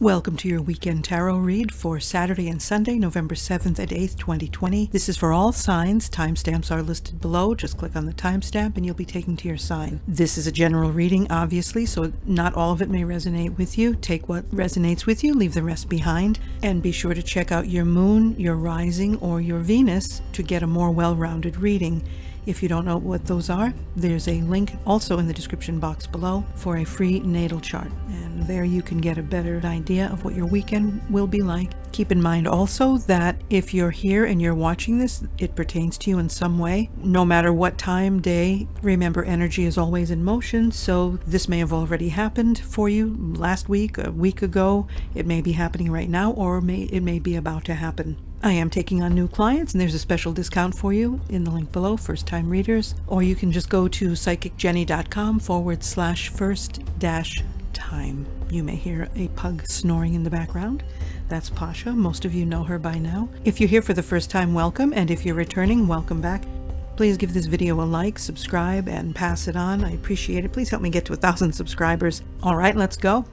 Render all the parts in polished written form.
Welcome to your weekend tarot read for Saturday and Sunday, November 7th and 8th, 2020. This is for all signs. Timestamps are listed below. Just click on the timestamp and you'll be taken to your sign. This is a general reading, obviously, so not all of it may resonate with you. Take what resonates with you, leave the rest behind, and be sure to check out your moon, your rising, or your Venus to get a more well-rounded reading. If you don't know what those are, there's a link also in the description box below for a free natal chart. And there you can get a better idea of what your weekend will be like. Keep in mind also that if you're here and you're watching this, it pertains to you in some way. No matter what time, day, remember energy is always in motion. So this may have already happened for you last week, a week ago. It may be happening right now, or it may be about to happen. I am taking on new clients, and there's a special discount for you in the link below, first-time readers. Or you can just go to psychicjenny.com/first-time. You may hear a pug snoring in the background. That's Pasha. Most of you know her by now. If you're here for the first time, welcome. And if you're returning, welcome back. Please give this video a like, subscribe, and pass it on. I appreciate it. Please help me get to 1,000 subscribers. All right, let's go.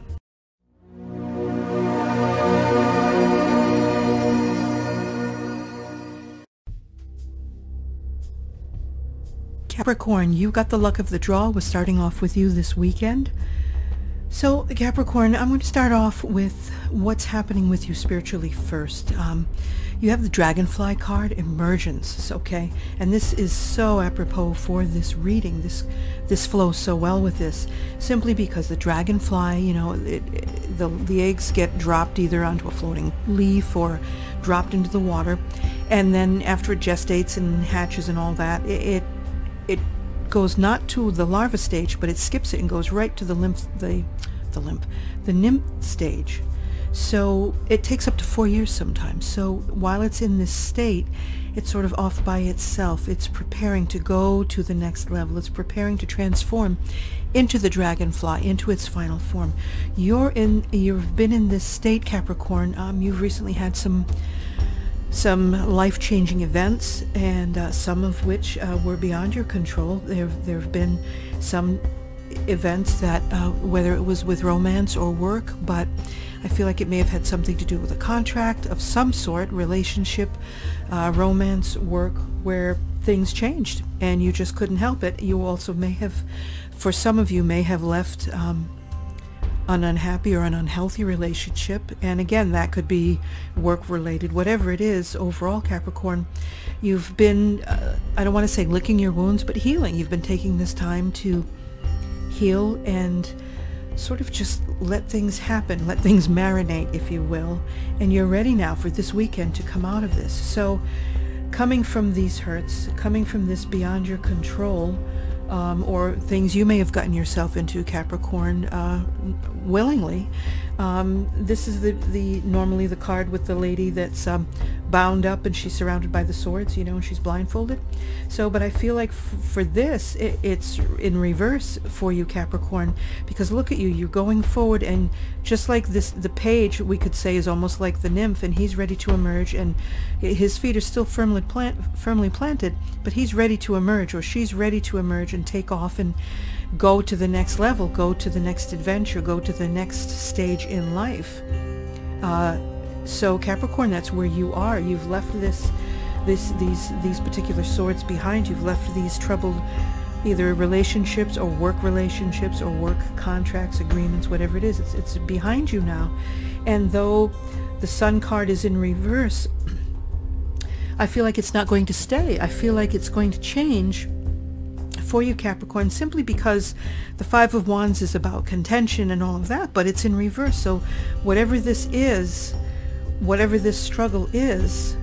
Capricorn, you got the luck of the draw. We're starting off with you this weekend. So Capricorn, I'm going to start off with what's happening with you spiritually first. You have the Dragonfly card, Emergence, okay? And this is so apropos for this reading. This flows so well with this, simply because the Dragonfly, you know, the eggs get dropped either onto a floating leaf or dropped into the water, and then after it gestates and hatches and all that, it goes not to the larva stage, but it skips it and goes right to the nymph stage. So it takes up to 4 years sometimes. So while it's in this state, it's sort of off by itself. It's preparing to go to the next level. It's preparing to transform into the dragonfly, into its final form. You've been in this state, Capricorn. You've recently had some life-changing events, and some of which were beyond your control. There have been some events that, whether it was with romance or work, but I feel like it may have had something to do with a contract of some sort, relationship, romance, work, where things changed and you just couldn't help it. You also may have, for some of you, may have left an unhappy or an unhealthy relationship, and again, that could be work related. Whatever it is, overall, Capricorn, you've been I don't want to say licking your wounds, but healing. You've been taking this time to heal and sort of just let things happen, let things marinate, if you will, and you're ready now for this weekend to come out of this. So coming from these hurts, coming from this beyond your control, or things you may have gotten yourself into, Capricorn, willingly. This is normally the card with the lady that's bound up and she's surrounded by the swords, you know, and she's blindfolded. So, but I feel like for this, it's in reverse for you, Capricorn, because look at you, you're going forward, and just like this, the page, we could say, is almost like the nymph, and he's ready to emerge, and his feet are still firmly planted, but he's ready to emerge, or she's ready to emerge and take off and go to the next level, go to the next adventure, go to the next stage in life. So Capricorn, that's where you are. You've left these particular swords behind. You've left these troubled either relationships or work contracts, agreements, whatever it is. It's behind you now. And though the Sun card is in reverse, I feel like it's not going to stay. I feel like it's going to change for you, Capricorn, simply because the Five of Wands is about contention and all of that, but it's in reverse. So whatever this is, whatever this struggle is,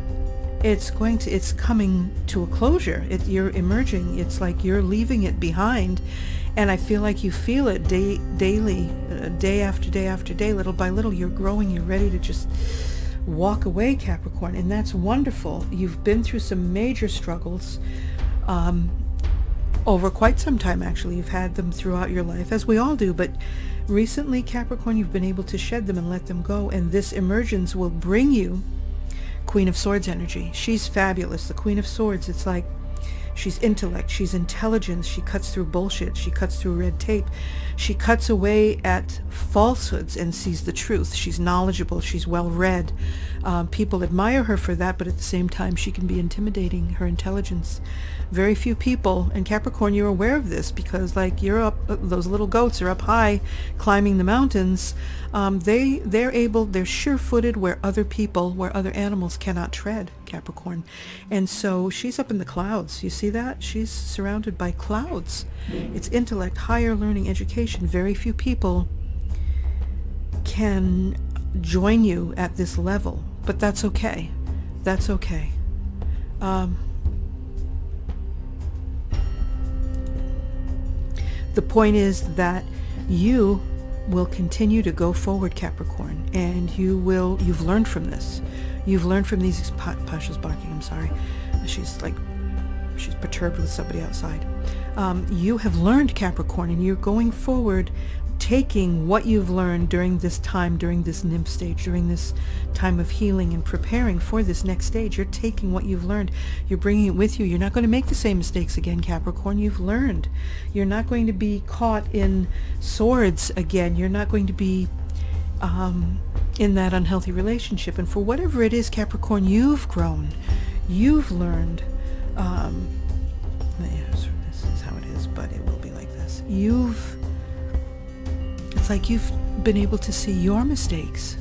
it's coming to a closure. You're emerging. It's like you're leaving it behind, and I feel like you feel it daily, day after day after day, little by little. You're growing. You're ready to just walk away, Capricorn, and that's wonderful. You've been through some major struggles over quite some time, actually. You've had them throughout your life, as we all do, but recently, Capricorn, you've been able to shed them and let them go, and this emergence will bring you Queen of Swords energy. She's fabulous. The Queen of Swords, it's like She's intellect, she's intelligence, she cuts through bullshit, she cuts through red tape, she cuts away at falsehoods and sees the truth. She's knowledgeable, she's well-read. People admire her for that, but at the same time she can be intimidating, her intelligence. Very few people, and Capricorn, you're aware of this because like you're up, those little goats are up high climbing the mountains. They're sure-footed where other animals cannot tread, Capricorn. And so she's up in the clouds. You see that? She's surrounded by clouds. It's intellect, higher learning, education. Very few people can join you at this level, but that's okay. That's okay. The point is that you will continue to go forward, Capricorn, and you've learned from this. You've learned from these. Pasha's barking, I'm sorry. She's perturbed with somebody outside. You have learned, Capricorn, and you're going forward, taking what you've learned during this time, during this nymph stage, during this time of healing and preparing for this next stage. You're taking what you've learned, you're bringing it with you. You're not going to make the same mistakes again, Capricorn. You've learned. You're not going to be caught in swords again. You're not going to be in that unhealthy relationship. And for whatever it is, Capricorn, you've grown. You've learned. This is how it is, but it will be like this. It's like you've been able to see your mistakes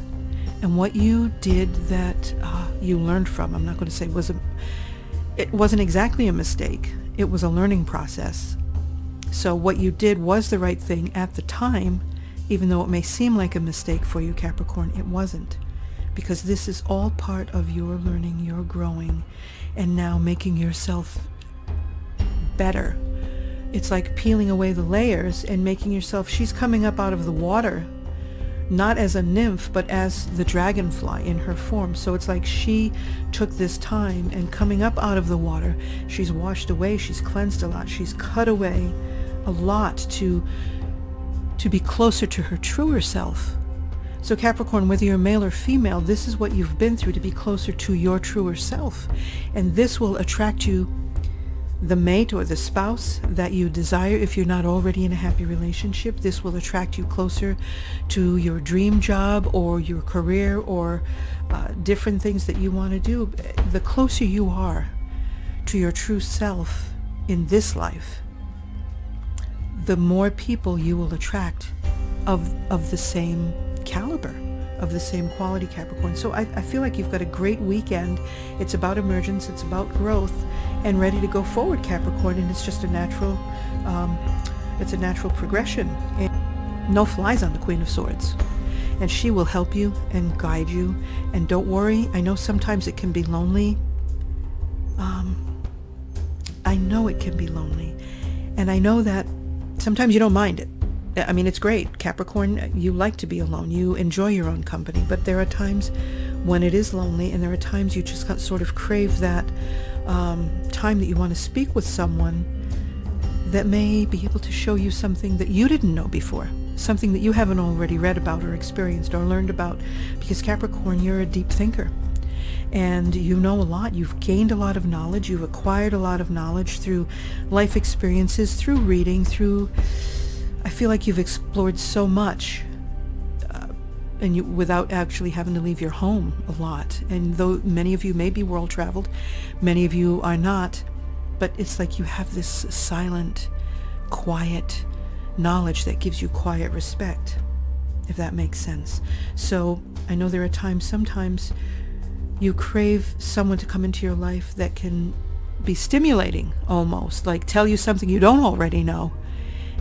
and what you did that you learned from. I'm not going to say it wasn't exactly a mistake. It was a learning process. So what you did was the right thing at the time, even though it may seem like a mistake for you, Capricorn. It wasn't, because this is all part of your learning, your growing, and now making yourself better. It's like peeling away the layers and making yourself, she's coming up out of the water, not as a nymph, but as the dragonfly in her form. So it's like she took this time, and coming up out of the water, she's washed away, she's cleansed a lot, she's cut away a lot to be closer to her truer self. So Capricorn, whether you're male or female, this is what you've been through to be closer to your truer self. And this will attract you the mate or the spouse that you desire. If you're not already in a happy relationship, this will attract you closer to your dream job or your career or different things that you want to do. The closer you are to your true self in this life, the more people you will attract of the same caliber, of the same quality, Capricorn. So I feel like you've got a great weekend. It's about emergence, it's about growth, and ready to go forward, Capricorn. And it's just a natural progression. And no flies on the Queen of Swords, and she will help you and guide you. And don't worry, I know sometimes it can be lonely. I know it can be lonely, and I know that sometimes you don't mind it. I mean, it's great, Capricorn. You like to be alone. You enjoy your own company. But there are times when it is lonely, and there are times you just sort of crave that time that you want to speak with someone that may be able to show you something that you didn't know before, something that you haven't already read about or experienced or learned about. Because Capricorn, you're a deep thinker, and you know a lot. You've gained a lot of knowledge. You've acquired a lot of knowledge through life experiences, through reading, through... I feel like you've explored so much, and you, without actually having to leave your home a lot. And though many of you may be world traveled, many of you are not, but it's like you have this silent, quiet knowledge that gives you quiet respect, if that makes sense. So I know there are times, sometimes you crave someone to come into your life that can be stimulating, almost, like tell you something you don't already know.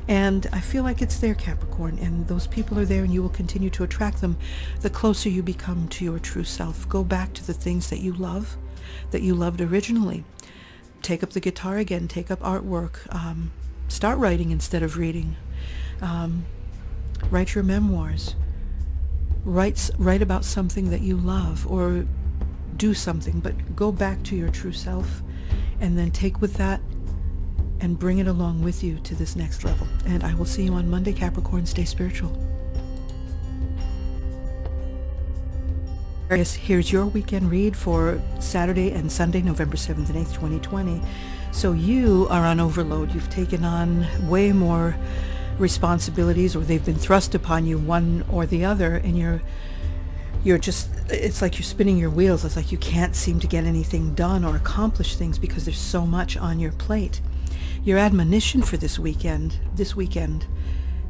And I feel like it's there, Capricorn, and those people are there, and you will continue to attract them the closer you become to your true self. Go back to the things that you love, that you loved originally. Take up the guitar again, take up artwork, start writing instead of reading. Write your memoirs. Write about something that you love, or do something, but go back to your true self, and then take with that and bring it along with you to this next level. And I will see you on Monday, Capricorn. Stay spiritual. Aquarius, here's your weekend read for Saturday and Sunday, November 7th and 8th, 2020. So you are on overload. You've taken on way more responsibilities, or they've been thrust upon you, one or the other, and you're just, it's like you're spinning your wheels. It's like you can't seem to get anything done or accomplish things because there's so much on your plate. Your admonition for this weekend,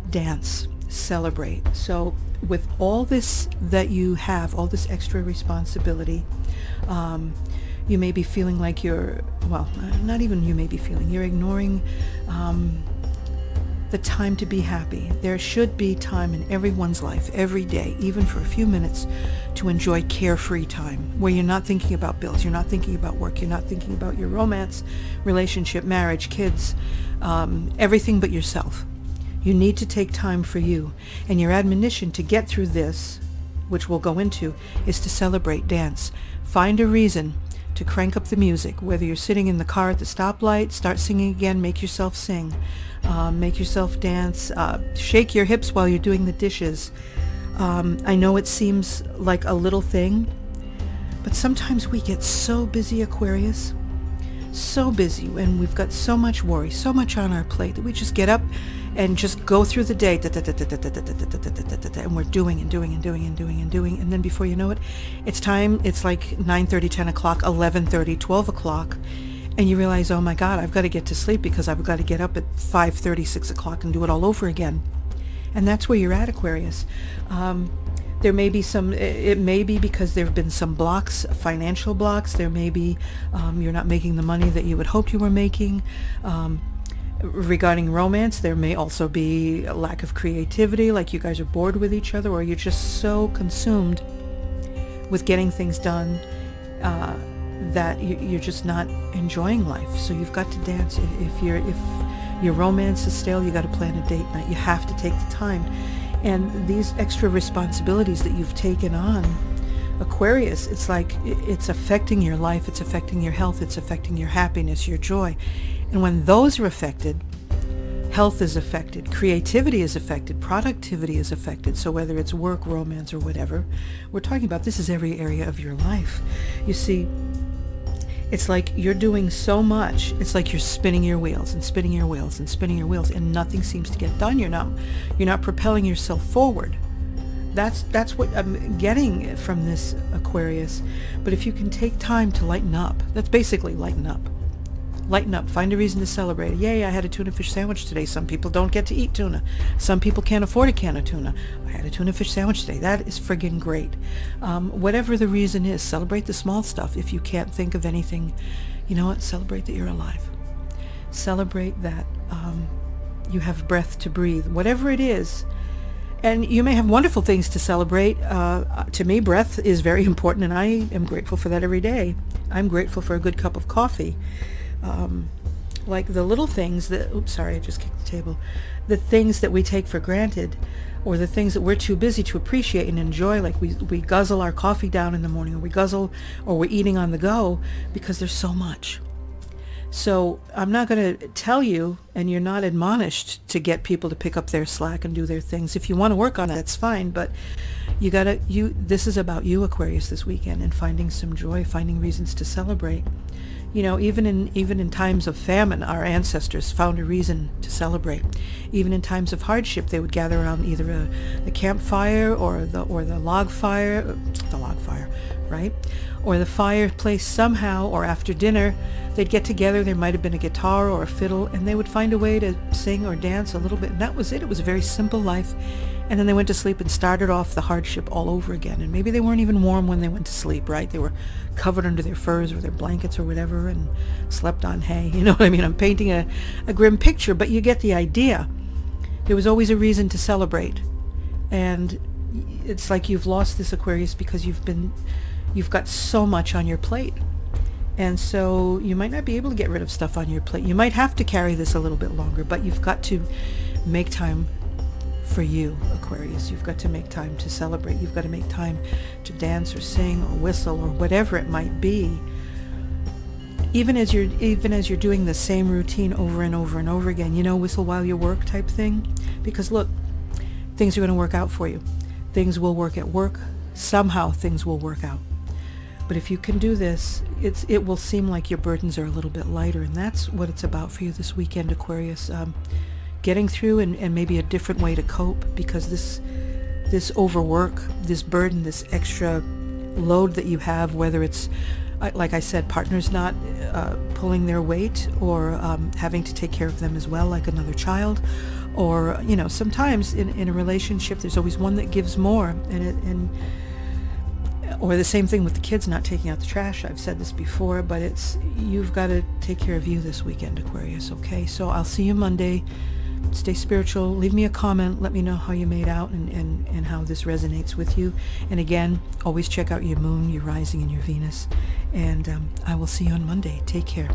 dance, celebrate. So with all this that you have, all this extra responsibility, you may be feeling like you're, well, not even you may be feeling, you're ignoring the time to be happy. There should be time in everyone's life, every day, even for a few minutes, to enjoy carefree time, where you're not thinking about bills, you're not thinking about work, you're not thinking about your romance, relationship, marriage, kids, everything but yourself. You need to take time for you. And your admonition to get through this, which we'll go into, is to celebrate, dance. Find a reason to crank up the music, whether you're sitting in the car at the stoplight, start singing again, make yourself sing, make yourself dance, shake your hips while you're doing the dishes. I know it seems like a little thing, but sometimes we get so busy, Aquarius, so busy, and we've got so much worry, so much on our plate, that we just get up and just go through the day, and we're doing and doing and doing and doing and doing, and then before you know it, it's time, it's like 9:30, 10 o'clock, 11:30, 12 o'clock, and you realize, oh my God, I've got to get to sleep because I've got to get up at 5:30, 6 o'clock and do it all over again. And that's where you're at, Aquarius. There may be some, it may be because there have been some blocks, financial blocks. There may be you're not making the money that you had hoped you were making. Regarding romance, there may also be a lack of creativity, like you guys are bored with each other, or you're just so consumed with getting things done that you're just not enjoying life. So you've got to dance. If your romance is stale, you got to plan a date night. You have to take the time. And these extra responsibilities that you've taken on, Aquarius, it's like it's affecting your life, it's affecting your health, it's affecting your happiness, your joy. And when those are affected, health is affected, creativity is affected, productivity is affected. So whether it's work, romance, or whatever we're talking about, this is every area of your life. You see, it's like you're doing so much. It's like you're spinning your wheels and spinning your wheels and spinning your wheels, and nothing seems to get done. You're not propelling yourself forward. That's what I'm getting from this, Aquarius. But if you can take time to lighten up, that's basically lighten up. Lighten up. Find a reason to celebrate. Yay, I had a tuna fish sandwich today. Some people don't get to eat tuna. Some people can't afford a can of tuna. I had a tuna fish sandwich today. That is friggin' great. Whatever the reason is, celebrate the small stuff. If you can't think of anything, you know what? Celebrate that you're alive. Celebrate that you have breath to breathe. Whatever it is. And you may have wonderful things to celebrate. To me, breath is very important, and I am grateful for that every day. I'm grateful for a good cup of coffee. Like the little things that, oops, sorry, I just kicked the table. The things that we take for granted, or the things that we're too busy to appreciate and enjoy, like we guzzle our coffee down in the morning, or we guzzle, or we're eating on the go, because there's so much. So I'm not going to tell you, and you're not admonished to get people to pick up their slack and do their things. If you want to work on it, that's fine, but this is about you, Aquarius, this weekend, and finding some joy, finding reasons to celebrate. You know, even in times of famine, our ancestors found a reason to celebrate. Even in times of hardship, they would gather around either the campfire or the log fire, right? Or the fireplace somehow, or after dinner, they'd get together. There might have been a guitar or a fiddle, and they would find a way to sing or dance a little bit. And that was it. It was a very simple life. And then they went to sleep and started off the hardship all over again. And maybe they weren't even warm when they went to sleep, right? They were covered under their furs or their blankets or whatever, and slept on hay. You know what I mean? I'm painting a grim picture, but you get the idea. There was always a reason to celebrate. And it's like you've lost this, Aquarius, because you've got so much on your plate. And so you might not be able to get rid of stuff on your plate. You might have to carry this a little bit longer, but you've got to make time for you, Aquarius. You've got to make time to celebrate. You've got to make time to dance or sing or whistle or whatever it might be. Even as you're doing the same routine over and over and over again, you know, whistle while you work type thing. Because look, things are going to work out for you. Things will work at work. Somehow things will work out. But if you can do this, it will seem like your burdens are a little bit lighter, and that's what it's about for you this weekend, Aquarius. Getting through and maybe a different way to cope, because this overwork, this burden, this extra load that you have, whether it's, like I said, partners not pulling their weight, or having to take care of them as well, like another child, or, you know, sometimes in a relationship there's always one that gives more, or the same thing with the kids not taking out the trash. I've said this before, but you've got to take care of you this weekend, Aquarius, okay? So I'll see you Monday. Stay spiritual. Leave me a comment. Let me know how you made out and how this resonates with you. And again, always check out your moon, your rising, and your Venus. And I will see you on Monday. Take care.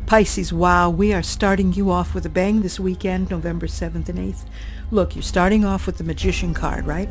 Pisces, wow, we are starting you off with a bang this weekend, November 7th and 8th. Look, you're starting off with the Magician card, right?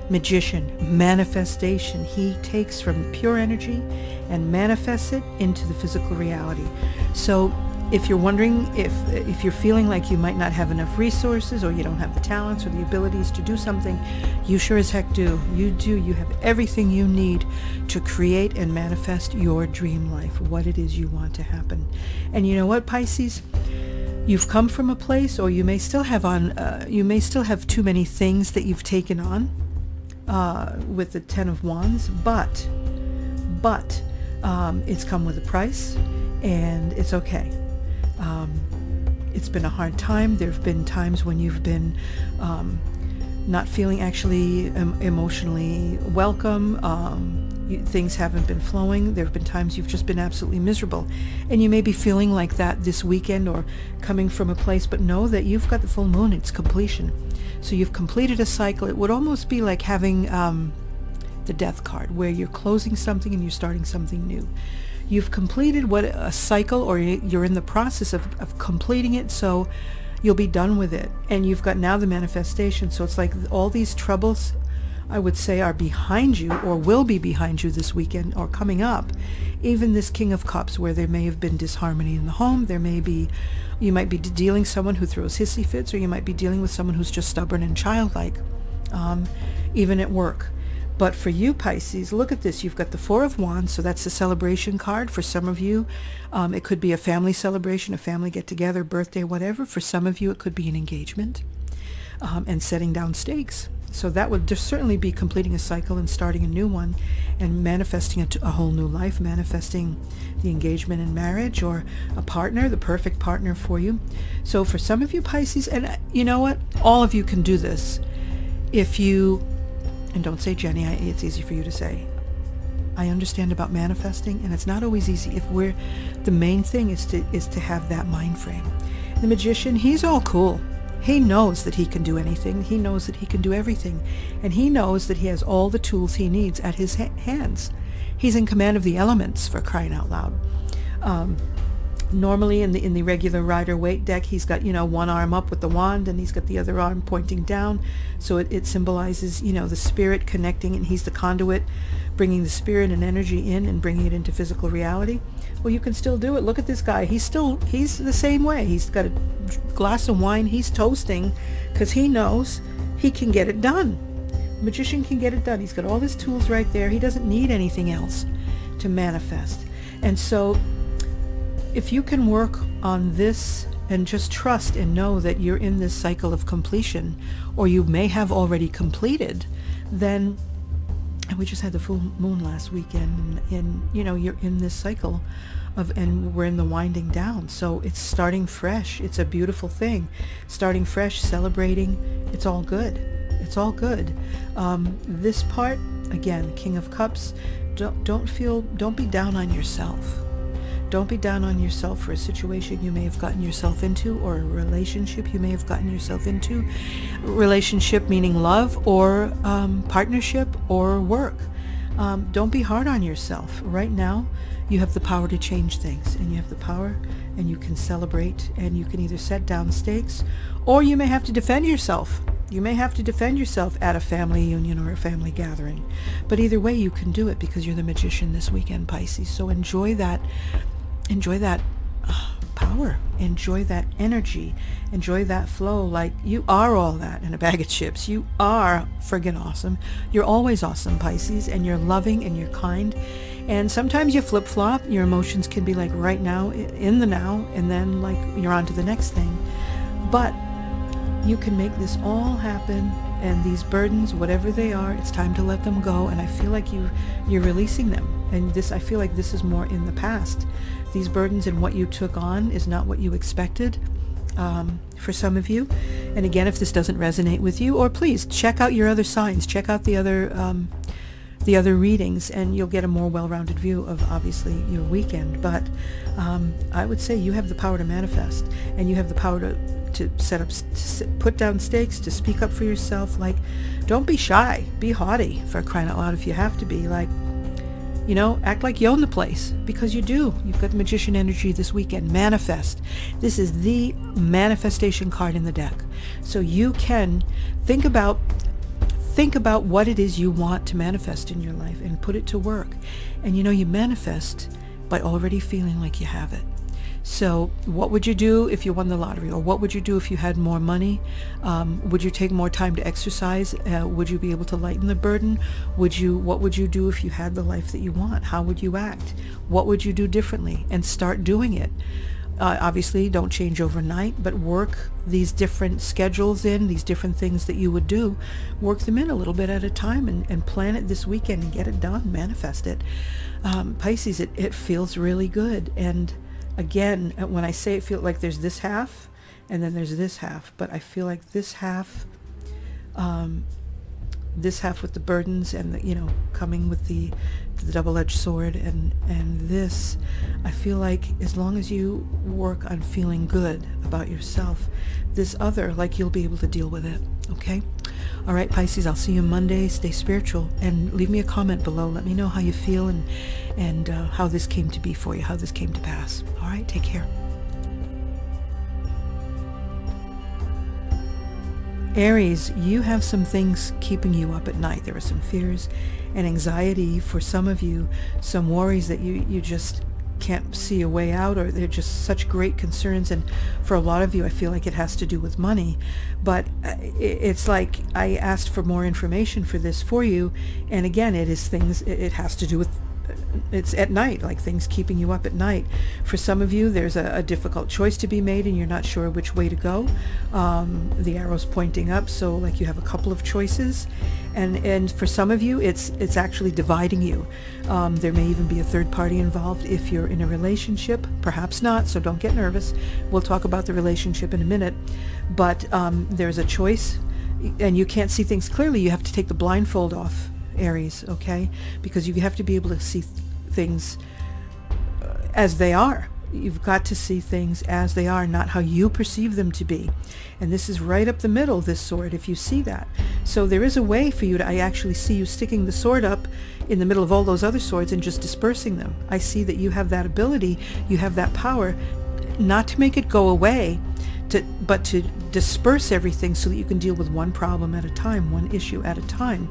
Magician, manifestation. He takes from pure energy and manifests it into the physical reality. So if you're wondering if you're feeling like you might not have enough resources, or you don't have the talents or the abilities to do something, you sure as heck do. You do. You have everything you need to create and manifest your dream life, what it is you want to happen. And you know what, Pisces? You've come from a place, or you may still have too many things that you've taken on with the Ten of Wands, but it's come with a price, and it's okay. It's been a hard time. There have been times when you've been not feeling actually emotionally welcome. Things haven't been flowing. There have been times you've just been absolutely miserable, and you may be feeling like that this weekend, or coming from a place, but know that you've got the full moon. It's completion. So you've completed a cycle. It would almost be like having the Death card, where you're closing something and you're starting something new. You've completed a cycle, or you're in the process of completing it, so you'll be done with it. And you've got now the manifestation. So it's like all these troubles, I would say, are behind you, or will be behind you this weekend, or coming up. Even this King of Cups, where there may have been disharmony in the home. You might be dealing with someone who throws hissy fits, or you might be dealing with someone who's just stubborn and childlike, even at work. But for you, Pisces, look at this. You've got the Four of Wands, so that's the celebration card. For some of you, it could be a family celebration, a family get-together, birthday, whatever. For some of you, it could be an engagement, and setting down stakes. So that would just certainly be completing a cycle and starting a new one, and manifesting a whole new life, manifesting the engagement and marriage, or a partner, the perfect partner for you. So for some of you, Pisces, and you know what? All of you can do this. And don't say, Jenny, it's easy for you to say. I understand about manifesting, and it's not always easy. The main thing is to have that mind frame. The Magician, he's all cool. He knows that he can do anything. He knows that he can do everything. And he knows that he has all the tools he needs at his hands. He's in command of the elements, for crying out loud. Normally in the regular Rider-Waite deck, he's got, one arm up with the wand, and he's got the other arm pointing down. So it symbolizes, the spirit connecting, and he's the conduit, bringing the spirit and energy in and bringing it into physical reality. Well, you can still do it. Look at this guy. He's the same way. He's got a glass of wine. He's toasting because he knows he can get it done. The Magician can get it done. He's got all his tools right there. He doesn't need anything else to manifest. And so if you can work on this and just trust and know that you're in this cycle of completion, or you may have already completed, then, and we just had the full moon last weekend, and you're in this cycle and we're in the winding down. So it's starting fresh. It's a beautiful thing. Starting fresh, celebrating. It's all good. It's all good. This part, again, King of Cups, don't be down on yourself. Don't be down on yourself for a situation you may have gotten yourself into, or a relationship you may have gotten yourself into. Relationship meaning love, or partnership, or work. Don't be hard on yourself. Right now, you have the power to change things, and you have the power, and you can celebrate, and you can either set down stakes, or you may have to defend yourself. You may have to defend yourself at a family union or a family gathering. But either way, you can do it, because you're the Magician this weekend, Pisces. So enjoy that power. Enjoy that energy. Enjoy that flow. Like, you are all that in a bag of chips. You are friggin' awesome. You're always awesome, Pisces, and you're loving and you're kind. And sometimes you flip-flop. Your emotions can be like right now, in the now, and then like you're on to the next thing. But you can make this all happen, and these burdens, whatever they are, it's time to let them go. And I feel like you're releasing them. And this, I feel like this is more in the past. These burdens and what you took on is not what you expected, for some of you. And again, if this doesn't resonate with you, or please check out your other signs, check out the other readings, and you'll get a more well-rounded view of obviously your weekend. But I would say you have the power to manifest, and you have the power to set up, put down stakes, to speak up for yourself. Like, don't be shy, be haughty, for crying out loud. If you have to be, like, you know, act like you own the place, because you do. You've got the magician energy this weekend. Manifest. This is the manifestation card in the deck. So you can think about what it is you want to manifest in your life and put it to work. And you know, you manifest by already feeling like you have it. So what would you do if you won the lottery? Or what would you do if you had more money? Would you take more time to exercise? Would you be able to lighten the burden? What would you do if you had the life that you want? How would you act? What would you do differently? And start doing it. Obviously, don't change overnight, but work these different schedules in, these different things that you would do. Work them in a little bit at a time, and plan it this weekend and get it done. Manifest it. Pisces, it feels really good. And again, when I say it, feel like there's this half and then there's this half, but I feel like this half with the burdens and the, you know, coming with the double-edged sword, and this, I feel like as long as you work on feeling good about yourself, this other, like, you'll be able to deal with it. Okay? All right, Pisces, I'll see you Monday. Stay spiritual, and leave me a comment below. Let me know how you feel, and how this came to be for you, how this came to pass. All right, take care. Aries, you have some things keeping you up at night. There are some fears and anxiety for some of you, some worries that you just can't see a way out, or they're just such great concerns. And for a lot of you, I feel like it has to do with money. But it's like I asked for more information for this for you, and again, it is things, it has to do with, it's at night, like things keeping you up at night. For some of you, there's a difficult choice to be made and you're not sure which way to go. The arrow's pointing up, so like you have a couple of choices. And for some of you, it's actually dividing you. There may even be a third party involved if you're in a relationship. Perhaps not, so don't get nervous. We'll talk about the relationship in a minute. But there's a choice, and you can't see things clearly. You have to take the blindfold off, Aries, okay? Because you have to be able to see things as they are. You've got to see things as they are, not how you perceive them to be. And this is right up the middle, this sword, if you see that. So there is a way for you to, I actually see you sticking the sword up in the middle of all those other swords and just dispersing them. I see that you have that ability, you have that power, not to make it go away, but to disperse everything so that you can deal with one problem at a time, one issue at a time.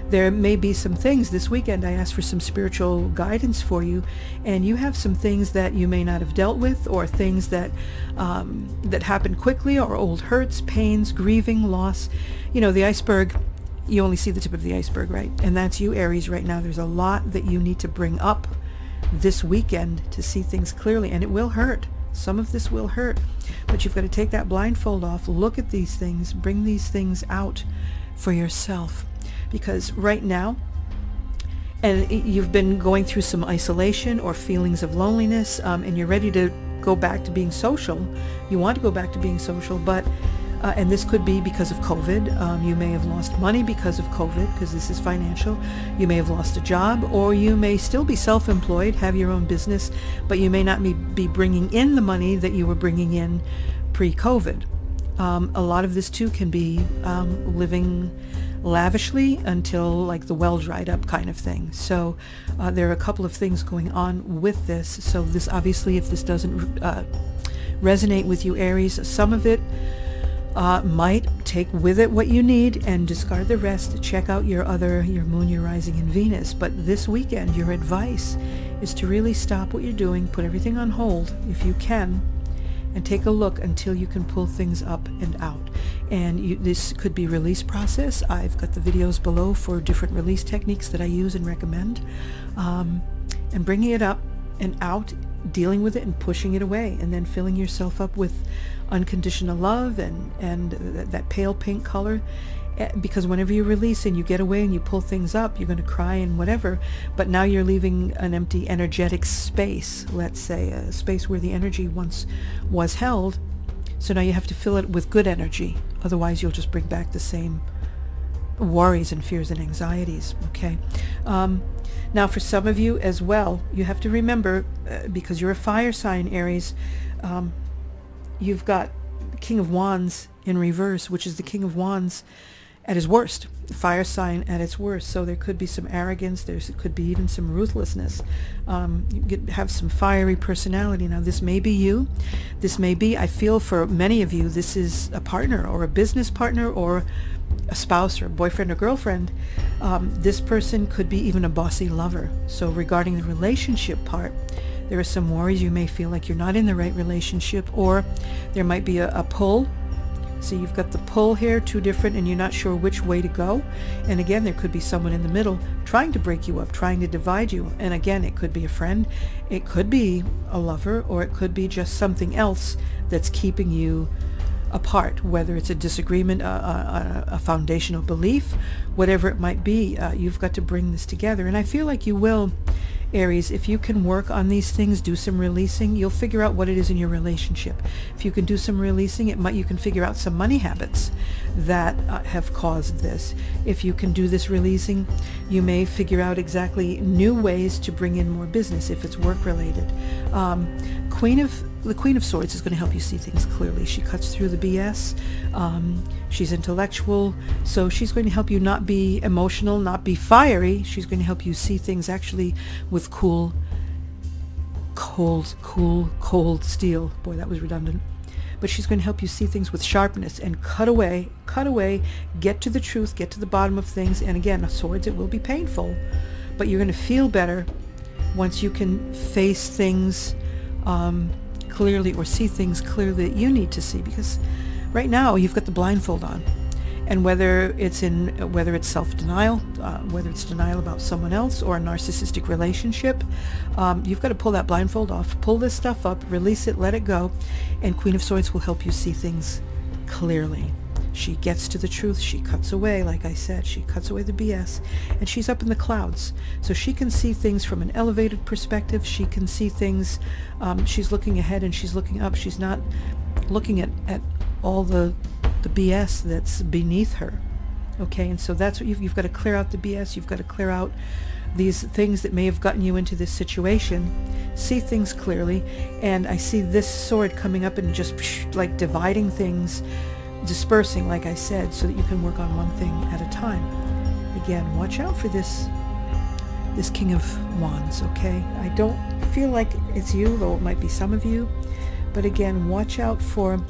There may be some things this weekend. I asked for some spiritual guidance for you, and you have some things that you may not have dealt with, or things that that happen quickly, or old hurts, pains, grieving, loss. You know, the iceberg, you only see the tip of the iceberg, right? And that's you, Aries, right now. There's a lot that you need to bring up this weekend to see things clearly, and it will hurt. Some of this will hurt, but you've got to take that blindfold off, look at these things, bring these things out for yourself. Because right now, and you've been going through some isolation or feelings of loneliness, and you're ready to go back to being social. You want to go back to being social, but and this could be because of COVID. You may have lost money because of COVID, because this is financial. You may have lost a job, or you may still be self-employed, have your own business, but you may not be bringing in the money that you were bringing in pre-COVID. A lot of this too can be living lavishly until like the well dried up kind of thing. So there are a couple of things going on with this. So this, obviously, if this doesn't resonate with you, Aries, some of it might take with it what you need and discard the rest. Check out your moon, your rising, and Venus. But this weekend, your advice is to really stop what you're doing, put everything on hold if you can, and take a look until you can pull things up and out. And this could be release process. I've got the videos below for different release techniques that I use and recommend. And bringing it up and out, dealing with it and pushing it away, and then filling yourself up with unconditional love and that pale pink color. Because whenever you release and you get away and you pull things up, you're going to cry and whatever, but now you're leaving an empty energetic space, let's say a space where the energy once was held. So now you have to fill it with good energy, otherwise you'll just bring back the same worries and fears and anxieties. Okay. Now for some of you as well, you have to remember, because you're a fire sign, Aries, you've got King of Wands in reverse, which is the King of Wands at his worst, fire sign at its worst. So there could be some arrogance, there could be even some ruthlessness. You have some fiery personality. Now this may be you, this may be, I feel for many of you, this is a partner or a business partner or a spouse or a boyfriend or girlfriend. This person could be even a bossy lover. So regarding the relationship part, there are some worries. You may feel like you're not in the right relationship, or there might be a pull. So you've got the pull here, two different, and you're not sure which way to go. And again, there could be someone in the middle trying to break you up, trying to divide you. And again, it could be a friend, it could be a lover, or it could be just something else that's keeping you apart, whether it's a disagreement, a foundational belief, whatever it might be. You've got to bring this together. And I feel like you will, Aries, if you can work on these things, do some releasing, you'll figure out what it is in your relationship. If you can do some releasing, you can figure out some money habits that have caused this. If you can do this releasing, you may figure out exactly new ways to bring in more business if it's work related. The Queen of Swords is going to help you see things clearly. She cuts through the BS. She's intellectual, so she's going to help you not be emotional, not be fiery. She's going to help you see things actually with cold steel. Boy, that was redundant. But she's going to help you see things with sharpness and cut away, get to the truth, get to the bottom of things. And again, swords, it will be painful, but you're going to feel better once you can face things clearly, or see things clearly that you need to see. Because right now you've got the blindfold on, and whether it's self-denial, whether it's denial about someone else or a narcissistic relationship, you've got to pull that blindfold off, pull this stuff up, release it, let it go, and Queen of Swords will help you see things clearly. She gets to the truth. She cuts away, like I said, she cuts away the BS, and she's up in the clouds. So she can see things from an elevated perspective. She can see things, she's looking ahead and she's looking up. She's not looking at all the BS that's beneath her. Okay, and so that's what you've got to clear out the BS. You've got to clear out these things that may have gotten you into this situation. See things clearly. And I see this sword coming up and just like dividing things, dispersing, like I said, so that you can work on one thing at a time. Again, watch out for this King of Wands, okay? I don't feel like it's you, though it might be some of you. But again, watch out for,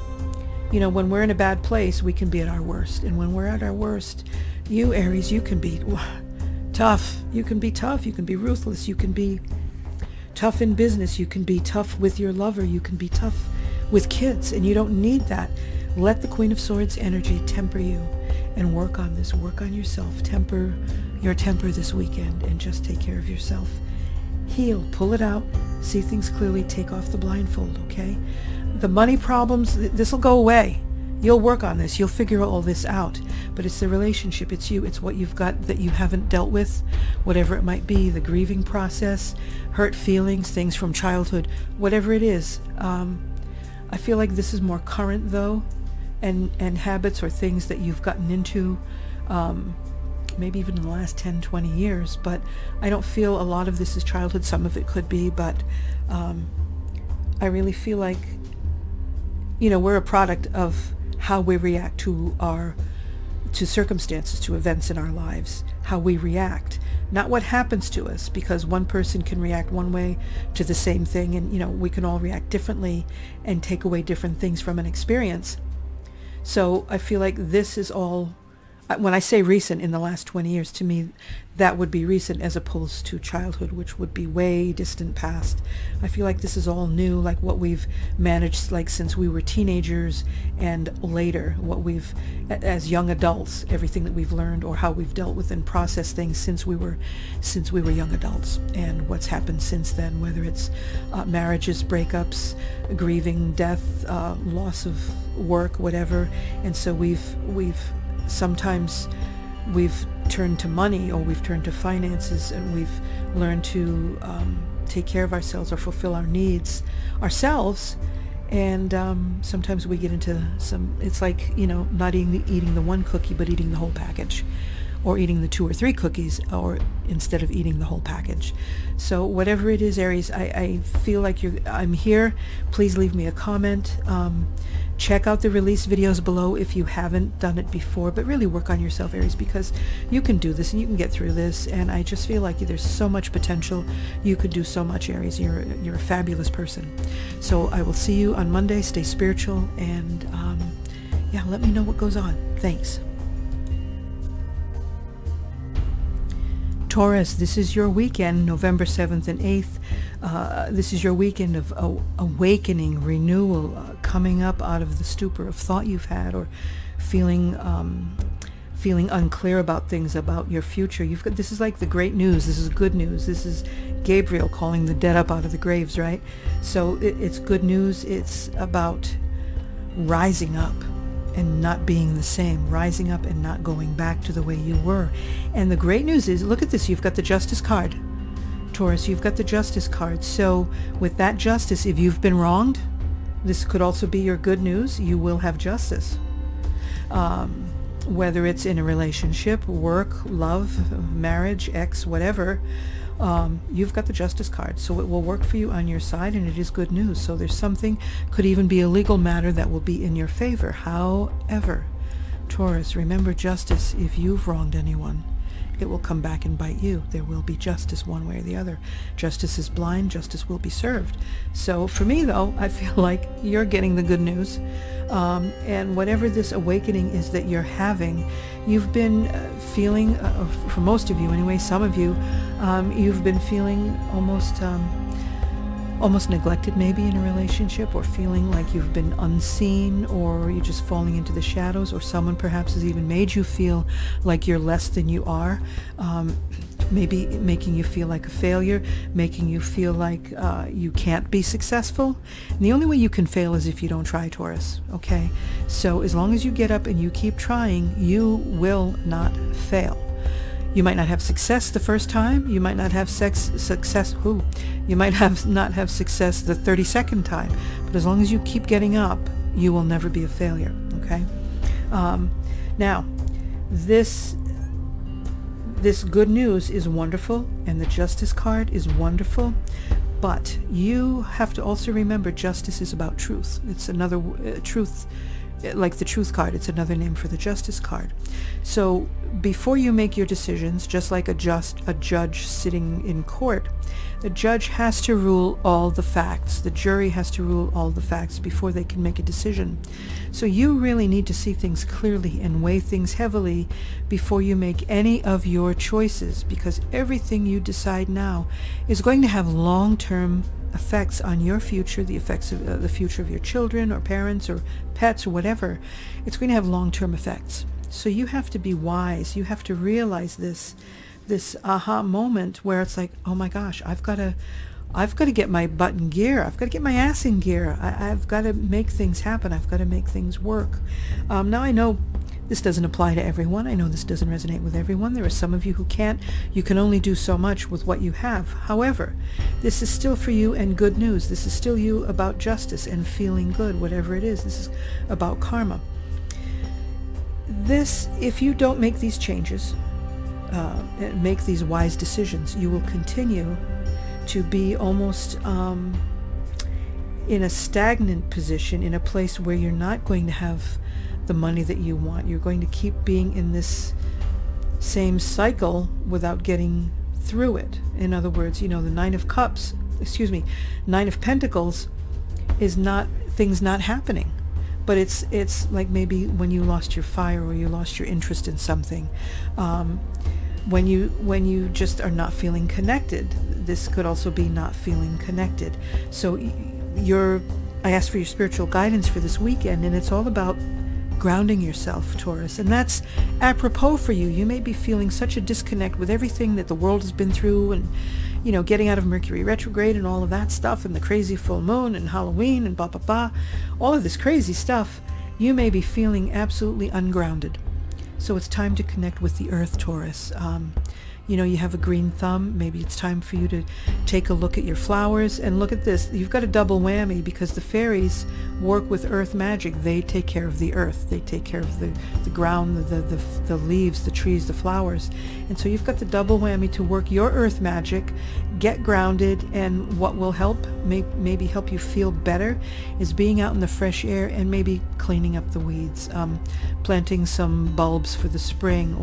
you know, when we're in a bad place, we can be at our worst. And when we're at our worst, you, Aries, you can be tough. You can be tough. You can be ruthless. You can be tough in business. You can be tough with your lover. You can be tough with kids. And you don't need that. Let the Queen of Swords energy temper you, and work on this. Work on yourself. Temper your temper this weekend, and just take care of yourself. Heal. Pull it out. See things clearly. Take off the blindfold, okay? The money problems, this will go away. You'll work on this. You'll figure all this out. But it's the relationship. It's you. It's what you've got that you haven't dealt with, whatever it might be, the grieving process, hurt feelings, things from childhood, whatever it is. I feel like this is more current, though. And habits or things that you've gotten into maybe even in the last 10, 20 years. But I don't feel a lot of this is childhood. Some of it could be, but I really feel like, you know, we're a product of how we react to circumstances, to events in our lives, how we react, not what happens to us, because one person can react one way to the same thing, and, you know, we can all react differently and take away different things from an experience. So I feel like this is all, when I say recent, in the last 20 years, to me, that would be recent as opposed to childhood, which would be way distant past. I feel like this is all new, like what we've managed, like since we were teenagers and later, what we've, as young adults, everything that we've learned or how we've dealt with and processed things since we were young adults, and what's happened since then, whether it's marriages, breakups, grieving, death, loss of work, whatever. And so sometimes we've turned to money, or we've turned to finances, and we've learned to take care of ourselves or fulfill our needs ourselves. And sometimes we get into some, it's like, you know, not eating the one cookie, but eating the whole package, or eating the 2 or 3 cookies, or instead of eating the whole package. So whatever it is, Aries, I feel like I'm here. Please leave me a comment. Check out the release videos below if you haven't done it before, but really work on yourself, Aries, because you can do this and you can get through this. And I just feel like there's so much potential. You could do so much, Aries. You're a fabulous person. So I will see you on Monday. Stay spiritual, and yeah, let me know what goes on. Thanks. Taurus, this is your weekend, November 7th and 8th. This is your weekend of awakening, renewal, coming up out of the stupor of thought you've had, or feeling unclear about things, about your future. This is like the great news. This is good news. This is Gabriel calling the dead up out of the graves, right? So it's good news. It's about rising up and not being the same, rising up and not going back to the way you were. And the great news is, look at this, you've got the Justice card. Taurus, you've got the Justice card. So with that justice, if you've been wronged, this could also be your good news. You will have justice. Whether it's in a relationship, work, love, marriage, ex, whatever, you've got the Justice card. So it will work for you on your side, and it is good news. So there's something, could even be a legal matter that will be in your favor. However, Taurus, remember justice. If you've wronged anyone, it will come back and bite you. There will be justice one way or the other. Justice is blind. Justice will be served. So for me, though, I feel like you're getting the good news. And whatever this awakening is that you're having, you've been feeling, for most of you anyway, some of you, you've been feeling almost neglected maybe in a relationship, or feeling like you've been unseen, or you're just falling into the shadows, or someone perhaps has even made you feel like you're less than you are, maybe making you feel like a failure, making you feel like you can't be successful. And the only way you can fail is if you don't try, Taurus, okay? So as long as you get up and you keep trying, you will not fail. You might not have success the first time. You might not have success. You might not have success the 32nd time. But as long as you keep getting up, you will never be a failure. Okay. Now, this good news is wonderful, and the Justice card is wonderful. But you have to also remember, justice is about truth. It's another truth. Like the Truth card, it's another name for the Justice card. So before you make your decisions, just like a judge sitting in court, the judge has to rule all the facts. The jury has to rule all the facts before they can make a decision. So you really need to see things clearly and weigh things heavily before you make any of your choices, because everything you decide now is going to have long-term effects on your future, the effects of the future of your children or parents or pets or whatever. It's going to have long-term effects. So you have to be wise. You have to realize this aha moment where it's like, oh my gosh, I've got to get my butt in gear. I've got to get my ass in gear. I've got to make things happen. I've got to make things work. Now I know this doesn't apply to everyone. I know this doesn't resonate with everyone. There are some of you who can't. You can only do so much with what you have. However, this is still for you and good news. This is still you about justice and feeling good, whatever it is. This is about karma. If you don't make these changes, and make these wise decisions, you will continue to be almost in a stagnant position, in a place where you're not going to have the money that you want. You're going to keep being in this same cycle without getting through it. In other words, you know, the Nine of Pentacles is not things not happening. but it's like maybe when you lost your fire or you lost your interest in something, when you just are not feeling connected. This could also be not feeling connected. So I asked for your spiritual guidance for this weekend, and it's all about grounding yourself, Taurus. And that's apropos for you. You may be feeling such a disconnect with everything that the world has been through, and getting out of Mercury retrograde and all of that stuff, and the crazy full moon and Halloween and blah blah blah, all of this crazy stuff. You may be feeling absolutely ungrounded. So it's time to connect with the earth, Taurus. You have a green thumb. Maybe it's time for you to take a look at your flowers. And look at this. You've got a double whammy, because the fairies work with earth magic. They take care of the earth. They take care of the ground, the leaves, the trees, the flowers. And so you've got the double whammy to work your earth magic, get grounded, and what will help, maybe help you feel better, is being out in the fresh air and maybe cleaning up the weeds, planting some bulbs for the spring,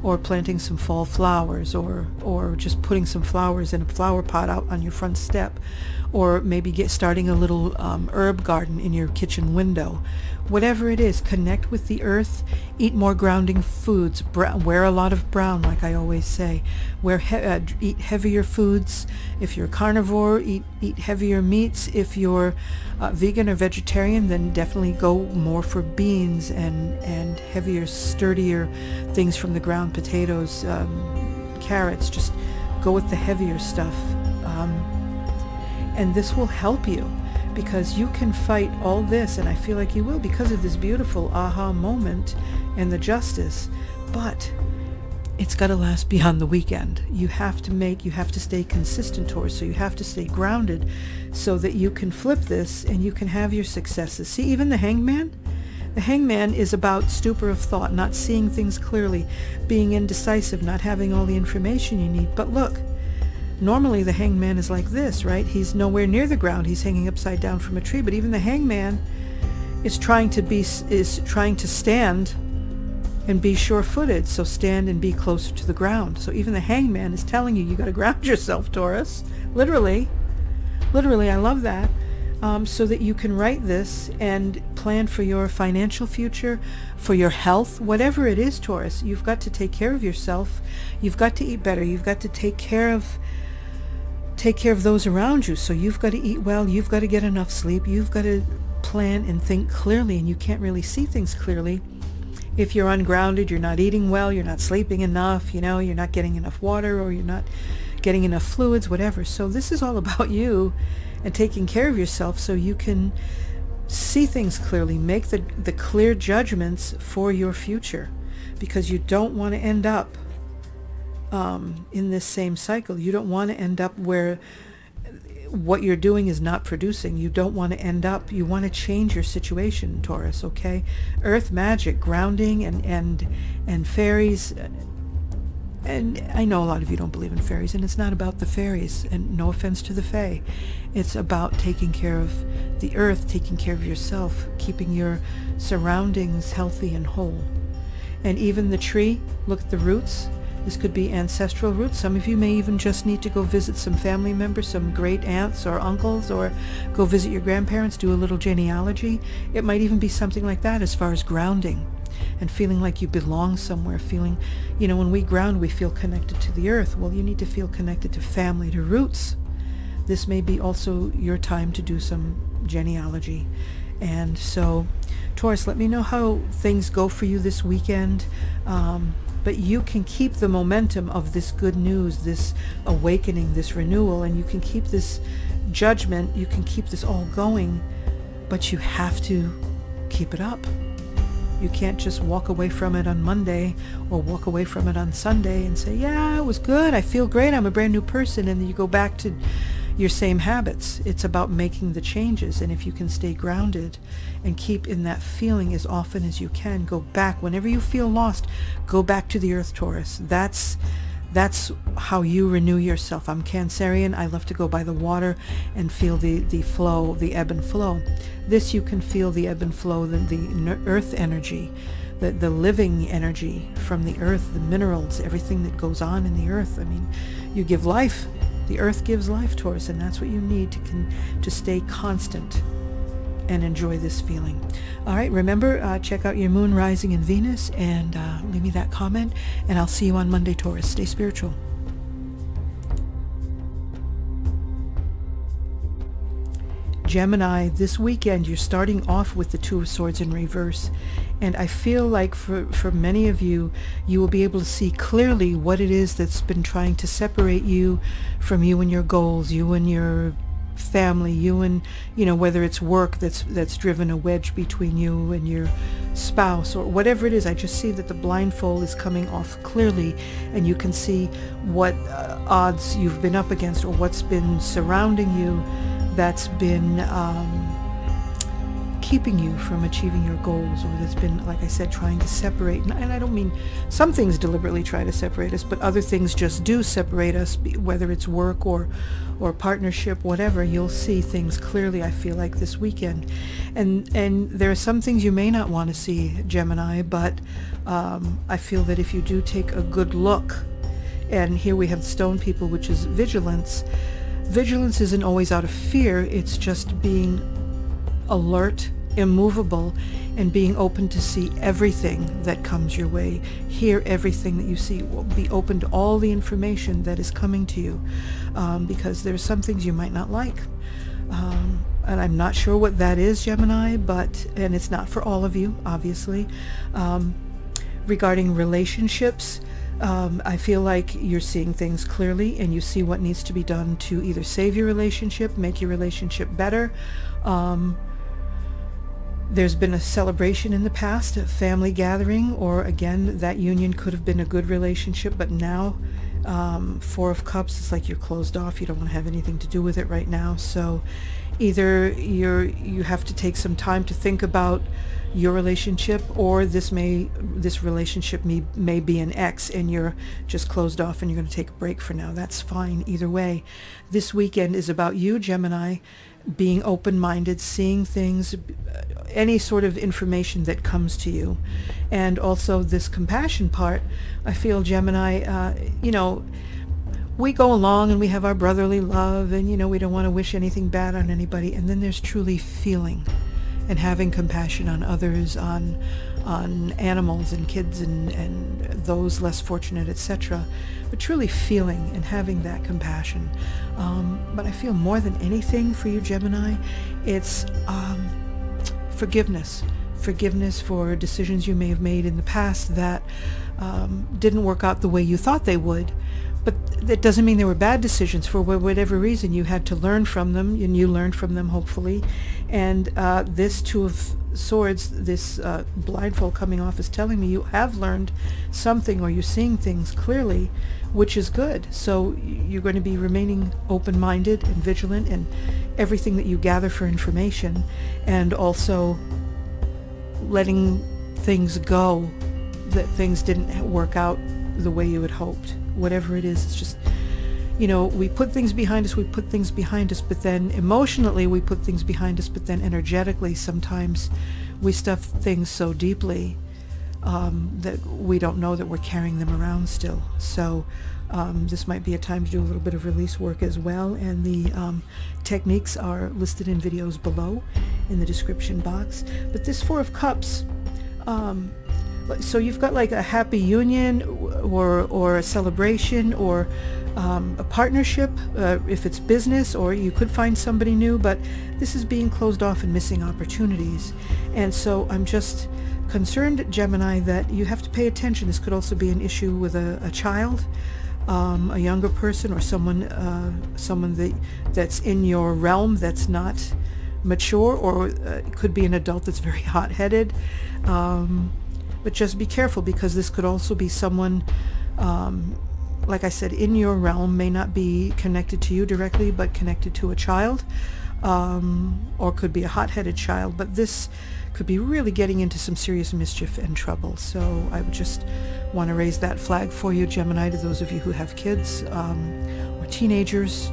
or planting some fall flowers, or just putting some flowers in a flower pot out on your front step, or maybe starting a little herb garden in your kitchen window. Whatever it is, connect with the earth, eat more grounding foods, wear a lot of brown, like I always say, eat heavier foods. If you're a carnivore, eat heavier meats. If you're vegan or vegetarian, then definitely go more for beans and heavier, sturdier things from the ground, potatoes, carrots. Just go with the heavier stuff, and this will help you, because you can fight all this, and I feel like you will, because of this beautiful aha moment and the justice. But it's got to last beyond the weekend. You have to stay consistent, Taurus. So you have to stay grounded so that you can flip this and you can have your successes. See, even the Hangman? The Hangman is about stupor of thought, not seeing things clearly, being indecisive, not having all the information you need. But look, normally the Hangman is like this, right? He's nowhere near the ground. He's hanging upside down from a tree. But even the Hangman is trying to stand and be sure-footed. So stand and be closer to the ground. So even the Hangman is telling you got to ground yourself, Taurus. Literally, I love that. So that you can write this and plan for your financial future, for your health, whatever it is, Taurus. You've got to take care of yourself. You've got to eat better. You've got to take care of those around you. So you've got to eat well. You've got to get enough sleep. You've got to plan and think clearly, and you can't really see things clearly if you're ungrounded. You're not eating well. You're not sleeping enough. You're not getting enough water, or you're not getting enough fluids, whatever. So this is all about you and taking care of yourself so you can see things clearly, make the clear judgments for your future, because you don't want to end up in this same cycle. You don't want to end up where what you're doing is not producing. You don't want to end up, you want to change your situation, Taurus, okay? Earth magic, grounding, and fairies. And I know a lot of you don't believe in fairies, and it's not about the fairies, and no offense to the fae. It's about taking care of the earth, taking care of yourself, keeping your surroundings healthy and whole. And even the tree, look at the roots. This could be ancestral roots. Some of you may even just need to go visit some family members, some great aunts or uncles, or go visit your grandparents, do a little genealogy. It might even be something like that as far as grounding and feeling like you belong somewhere, feeling, when we ground, we feel connected to the earth. Well, you need to feel connected to family, to roots. This may be also your time to do some genealogy. And so, Taurus, let me know how things go for you this weekend. But you can keep the momentum of this good news, this awakening, this renewal, and you can keep this judgment, you can keep this all going, but you have to keep it up. You can't just walk away from it on Monday or walk away from it on Sunday and say, yeah, it was good, I feel great, I'm a brand new person, and then you go back to your same habits. It's about making the changes, and if you can stay grounded and keep in that feeling as often as you can, go back. Whenever you feel lost, go back to the earth, Taurus. That's how you renew yourself. I'm Cancerian. I love to go by the water and feel the flow, the ebb and flow. This you can feel the ebb and flow, the earth energy, the living energy from the earth, the minerals, everything that goes on in the earth. I mean, you give life. The earth gives life, Taurus, and that's what you need to stay constant and enjoy this feeling. All right, remember, check out your moon, rising, and Venus, and leave me that comment, and I'll see you on Monday, Taurus. Stay spiritual. Gemini, this weekend you're starting off with the Two of Swords in reverse, and I feel like for many of you, you will be able to see clearly what it is that's been trying to separate you from you and your goals, you and your family, you and, you know, whether it's work that's driven a wedge between you and your spouse or whatever it is. I just see that the blindfold is coming off clearly, and you can see what odds you've been up against or what's been surrounding you that's been keeping you from achieving your goals, or that's been, like I said, trying to separate. And I don't mean some things deliberately try to separate us, but other things just do separate us, whether it's work or partnership, whatever. You'll see things clearly, I feel like, this weekend. And there are some things you may not want to see, Gemini, but I feel that if you do take a good look, and here we have stone people, which is vigilance. Vigilance isn't always out of fear, it's just being alert, immovable, and being open to see everything that comes your way, hear everything that you see, be open to all the information that is coming to you, because there's some things you might not like. And I'm not sure what that is, Gemini, and it's not for all of you, obviously. Regarding relationships, I feel like you're seeing things clearly, and you see what needs to be done to either save your relationship, make your relationship better. There's been a celebration in the past, a family gathering, or again, that union could have been a good relationship, but now, Four of Cups, it's like you're closed off. You don't want to have anything to do with it right now. So either you have to take some time to think about your relationship, or this relationship may be an ex and you're just closed off and you're going to take a break for now. That's fine either way. This weekend is about you, Gemini, being open-minded, seeing things, any sort of information that comes to you. And also this compassion part, I feel, Gemini, you know, we go along and we have our brotherly love, and, you know, we don't want to wish anything bad on anybody. And then there's truly feeling and having compassion on others, on animals and kids and those less fortunate, etc. But truly feeling and having that compassion. But I feel more than anything for you, Gemini, it's forgiveness. Forgiveness for decisions you may have made in the past that didn't work out the way you thought they would. But that doesn't mean they were bad decisions. For whatever reason, you had to learn from them, and you learned from them, hopefully. And this Two of Swords, this blindfold coming off, is telling me you have learned something, or you're seeing things clearly, which is good. So you're going to be remaining open-minded and vigilant in everything that you gather for information, and also letting things go, that things didn't work out the way you had hoped. Whatever it is, it's just, you know, we put things behind us, but then emotionally we put things behind us, but then energetically sometimes we stuff things so deeply that we don't know that we're carrying them around still. So this might be a time to do a little bit of release work as well, and the techniques are listed in videos below in the description box. But this Four of Cups, so you've got like a happy union, or a celebration, or a partnership, if it's business, or you could find somebody new, but this is being closed off and missing opportunities. And so I'm just concerned, Gemini, that you have to pay attention. This could also be an issue with a child, a younger person, or someone that's in your realm that's not mature, or it could be an adult that's very hot-headed. But just be careful, because this could also be someone, like I said, in your realm, may not be connected to you directly, but connected to a child, or could be a hot-headed child. But this could be really getting into some serious mischief and trouble. So I would just want to raise that flag for you, Gemini, to those of you who have kids, or teenagers,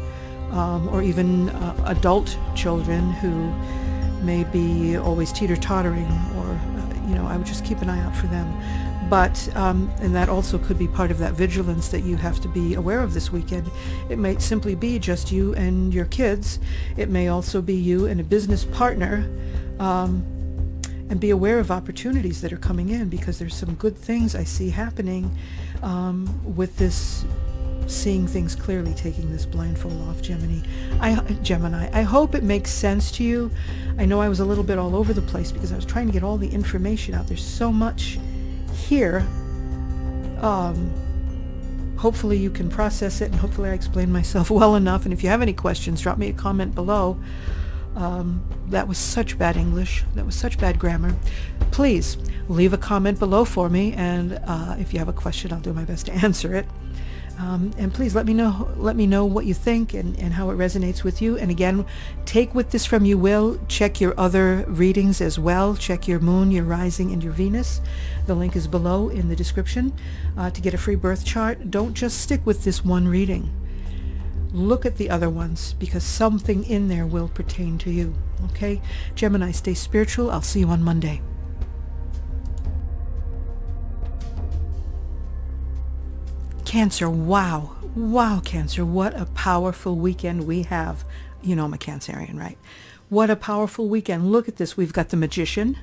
or even adult children who may be always teeter-tottering, or you know, I would just keep an eye out for them. But and that also could be part of that vigilance that you have to be aware of this weekend. It might simply be just you and your kids. It may also be you and a business partner, And be aware of opportunities that are coming in, because there's some good things I see happening with this seeing things clearly, taking this blindfold off, Gemini. I hope it makes sense to you. I know I was a little bit all over the place because I was trying to get all the information out. There's so much here. Hopefully you can process it, and hopefully I explained myself well enough. And if you have any questions, drop me a comment below. That was such bad English. That was such bad grammar. Please leave a comment below for me, and if you have a question, I'll do my best to answer it. And please let me know what you think and how it resonates with you. And again, take with this from you will. Check your other readings as well. Check your moon, your rising, and your Venus. The link is below in the description to get a free birth chart. Don't just stick with this one reading. Look at the other ones, because something in there will pertain to you. Okay? Gemini, stay spiritual. I'll see you on Monday. Cancer, wow. Wow, Cancer, what a powerful weekend we have. You know I'm a Cancerian, right? What a powerful weekend. Look at this. We've got the Magician.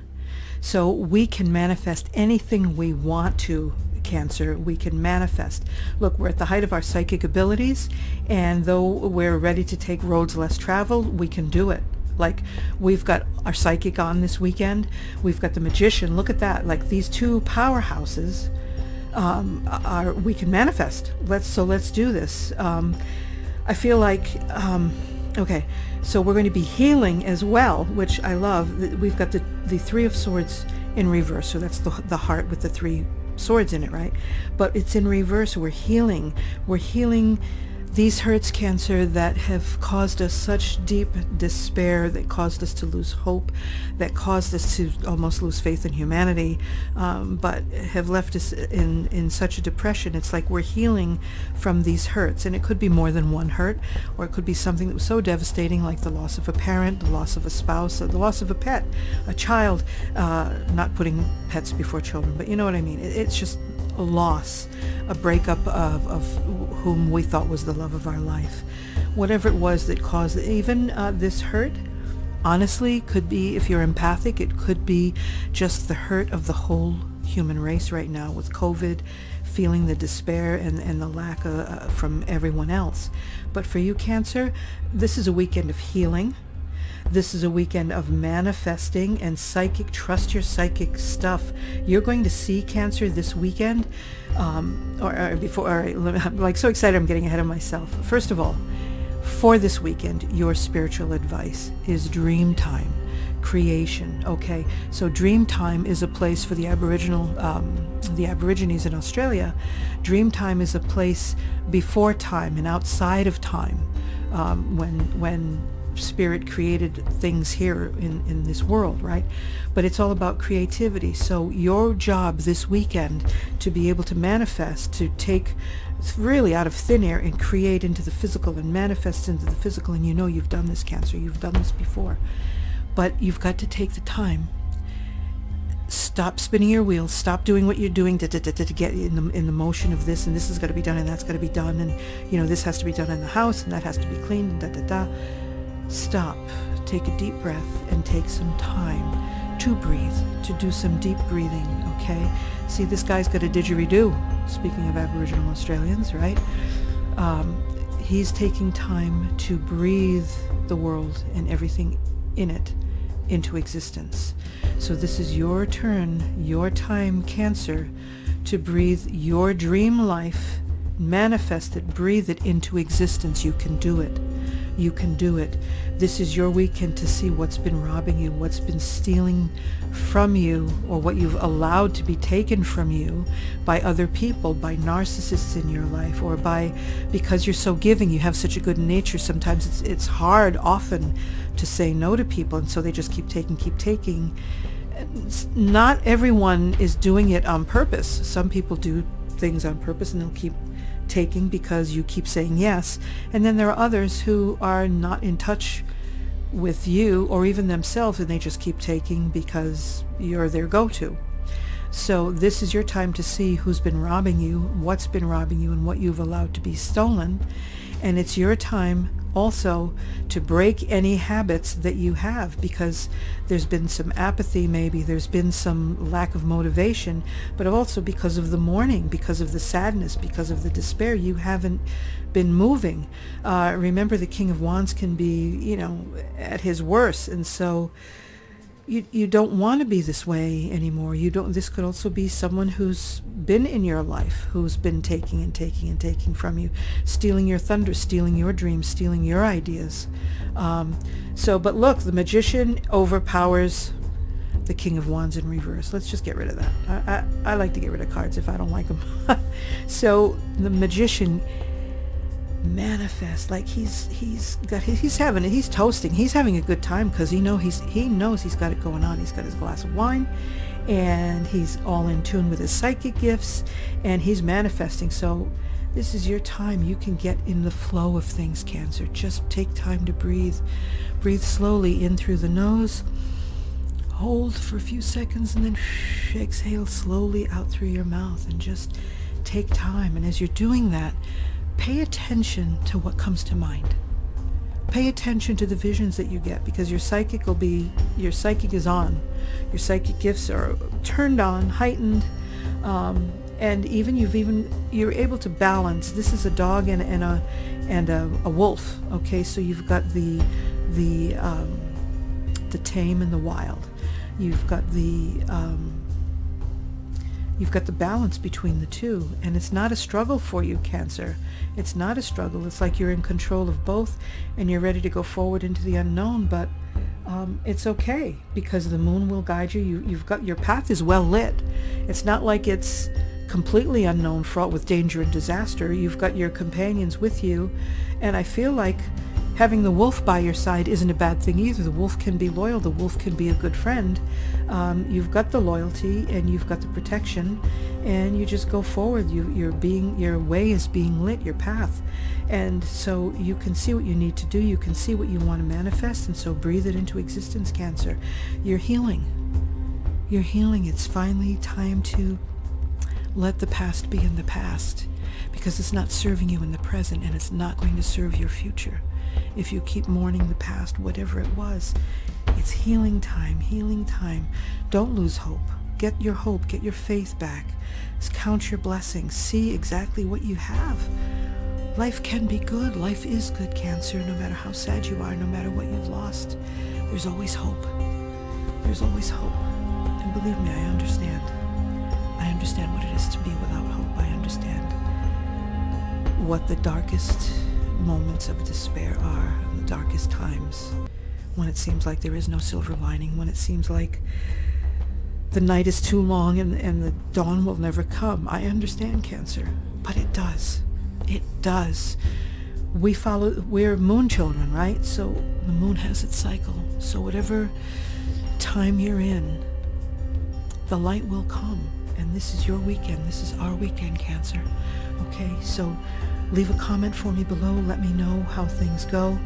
So we can manifest anything we want to, Cancer. We can manifest. Look, we're at the height of our psychic abilities, and though we're ready to take roads less traveled, we can do it. Like, we've got our psychic on this weekend. We've got the Magician. Look at that. Like, these two powerhouses we can manifest. Let's do this. I feel like okay, so we're going to be healing as well, which I love. We've got the Three of Swords in reverse, so that's the heart with the three swords in it, right? But it's in reverse. We're healing these hurts, Cancer, that have caused us such deep despair, that caused us to lose hope, that caused us to almost lose faith in humanity, but have left us in such a depression. It's like we're healing from these hurts, and it could be more than one hurt, or it could be something that was so devastating, like the loss of a parent, the loss of a spouse, or the loss of a pet, a child, not putting pets before children, but you know what I mean. It's just a loss, a breakup of whom we thought was the love of our life. Whatever it was that caused even this hurt, honestly, could be, if you're empathic, it could be just the hurt of the whole human race right now with COVID, feeling the despair and the lack from everyone else. But for you, Cancer, this is a weekend of healing. This is a weekend of manifesting and psychic. Trust your psychic stuff. You're going to see, Cancer, this weekend, I'm like so excited I'm getting ahead of myself. First of all, for this weekend, your spiritual advice is dream time, creation. Okay, so dream time is a place for the the Aborigines in Australia. Dream time is a place before time and outside of time, when Spirit created things here in this world, right? But it's all about creativity. So your job this weekend to be able to manifest, to take really out of thin air and create into the physical and manifest into the physical. And you know you've done this, Cancer. You've done this before. But you've got to take the time. Stop spinning your wheels. Stop doing what you're doing to get in the motion of this, and this has got to be done, and that's got to be done, and you know this has to be done in the house, and that has to be cleaned, and Stop, take a deep breath, and take some time to breathe, to do some deep breathing, okay? See, this guy's got a didgeridoo, speaking of Aboriginal Australians, right? He's taking time to breathe the world and everything in it into existence. So this is your turn, your time, Cancer, to breathe your dream life, manifest it, breathe it into existence. You can do it. You can do it. This is your weekend to see what's been robbing you, what's been stealing from you, or what you've allowed to be taken from you by other people, by narcissists in your life, or because you're so giving, you have such a good nature. Sometimes it's hard often to say no to people, and so they just keep taking. Not everyone is doing it on purpose. Some people do things on purpose, and they'll keep taking because you keep saying yes. And then there are others who are not in touch with you or even themselves, and they just keep taking because you're their go-to. So this is your time to see who's been robbing you, what's been robbing you, and what you've allowed to be stolen. And it's your time also to break any habits that you have, because there's been some apathy, maybe there's been some lack of motivation, but also because of the mourning, because of the sadness, because of the despair, you haven't been moving. Remember, the King of Wands can be, you know, at his worst, and so you don't want to be this way anymore. You don't. This could also be someone who's been in your life, who's been taking and taking and taking from you, stealing your thunder, stealing your dreams, stealing your ideas. But look, the Magician overpowers the King of Wands in reverse. Let's just get rid of that. I like to get rid of cards if I don't like them. So the Magician manifest, like he's toasting, he's having a good time, because he knows he's got it going on. He's got his glass of wine, and he's all in tune with his psychic gifts, and he's manifesting. So this is your time. You can get in the flow of things, Cancer. Just take time to breathe slowly in through the nose, hold for a few seconds, and then exhale slowly out through your mouth, and just take time. And as you're doing that, pay attention to what comes to mind. Pay attention to the visions that you get, because your psychic is on. Your psychic gifts are turned on, heightened, and you're able to balance. This is a dog and a wolf. Okay, so you've got the tame and the wild. You've got the balance between the two, and it's not a struggle for you, Cancer. It's not a struggle. It's like you're in control of both, and you're ready to go forward into the unknown. But it's okay, because the moon will guide you. You've got, your path is well lit. It's not like it's completely unknown, fraught with danger and disaster. You've got your companions with you, and I feel like having the wolf by your side isn't a bad thing either. The wolf can be loyal. The wolf can be a good friend. You've got the loyalty, and you've got the protection, and you just go forward. Your way is being lit, your path. And so you can see what you need to do. You can see what you want to manifest, and so breathe it into existence, Cancer. You're healing. You're healing. It's finally time to let the past be in the past, because it's not serving you in the present, and it's not going to serve your future. If you keep mourning the past, whatever it was, it's healing time, healing time. Don't lose hope. Get your hope, get your faith back. Count your blessings. See exactly what you have. Life can be good. Life is good, Cancer. No matter how sad you are, no matter what you've lost, there's always hope. There's always hope. And believe me, I understand. I understand what it is to be without hope. I understand what the darkest moments of despair are, the darkest times, when it seems like there is no silver lining, when it seems like the night is too long and the dawn will never come. I understand, Cancer, but it does. It does. We're moon children, right? So the moon has its cycle. So whatever time you're in, the light will come. And this is your weekend. This is our weekend, Cancer. Okay, so leave a comment for me below. Let me know how things go.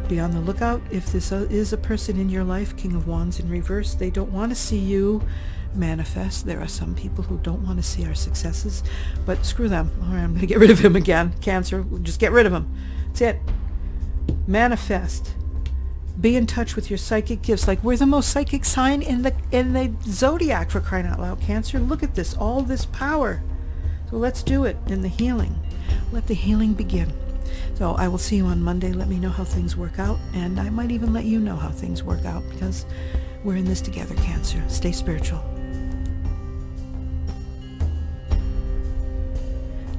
Be on the lookout. If this is a person in your life, King of Wands in reverse, they don't want to see you manifest. There are some people who don't want to see our successes, but screw them. All right, I'm going to get rid of him again. Cancer, just get rid of him. That's it. Manifest. Be in touch with your psychic gifts. Like, we're the most psychic sign in the zodiac, for crying out loud, Cancer. Look at this, all this power. So let's do it in the healing. Let the healing begin. So I will see you on Monday. Let me know how things work out, and I might even let you know how things work out, because we're in this together, Cancer. Stay spiritual.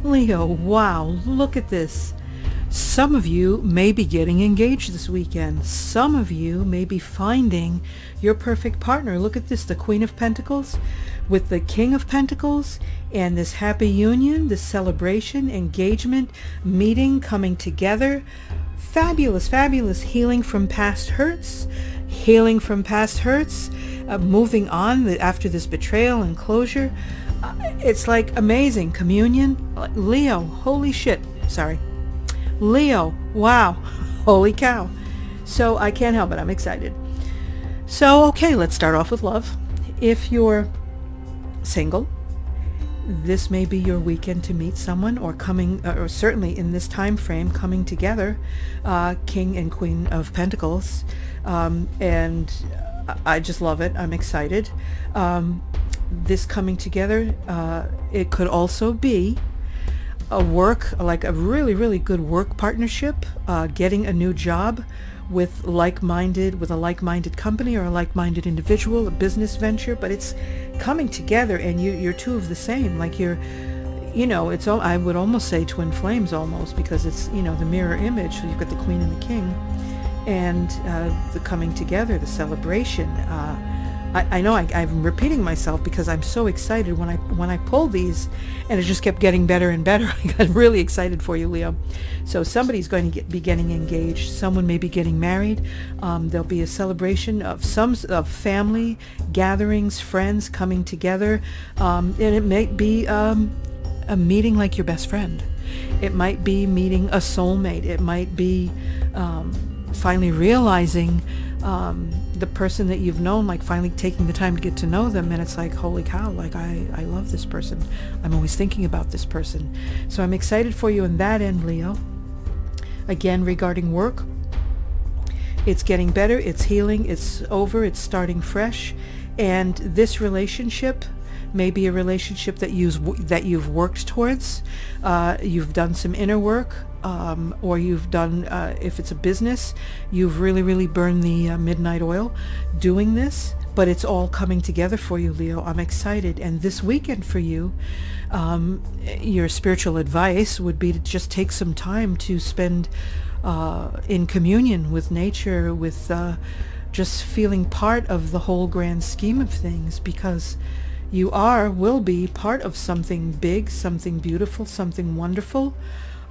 Leo, wow, look at this. Some of you may be getting engaged this weekend. Some of you may be finding your perfect partner. Look at this, the Queen of Pentacles with the King of Pentacles, and this happy union, this celebration, engagement, meeting, coming together. Fabulous, fabulous. Healing from past hurts. Healing from past hurts. Moving on after this betrayal and closure. It's like amazing. Communion. Leo, holy shit. Sorry. Leo, wow. Holy cow. So I can't help it. I'm excited. So, okay, let's start off with love. If you're single, This may be your weekend to meet someone, or coming, or certainly in this time frame, coming together, King and Queen of Pentacles, and I just love it. I'm excited. This coming together, it could also be a work, like a really, really good work partnership, getting a new job with a like-minded company or a like-minded individual, a business venture, but it's coming together, and you're two of the same. Like you're, it's all, I would almost say twin flames almost, because it's, the mirror image. So you've got the Queen and the King, and the coming together, the celebration. I know I'm repeating myself because I'm so excited when I pull these, and it just kept getting better and better. I got really excited for you, Leo. So somebody's going to be getting engaged. Someone may be getting married. There'll be a celebration of family gatherings, friends coming together, and it may be a meeting like your best friend. It might be meeting a soulmate. It might be finally realizing the person that you've known, like finally taking the time to get to know them, and it's like, holy cow, like I love this person. I'm always thinking about this person. So I'm excited for you in that end, Leo. Again, regarding work, it's getting better, it's healing, it's over, it's starting fresh, and this relationship may be a relationship that you've worked towards. You've done some inner work, or you've done, if it's a business, you've really burned the midnight oil doing this, but it's all coming together for you, Leo. I'm excited. And this weekend for you, your spiritual advice would be to just take some time to spend in communion with nature, with just feeling part of the whole grand scheme of things, because you will be part of something big, something beautiful, something wonderful.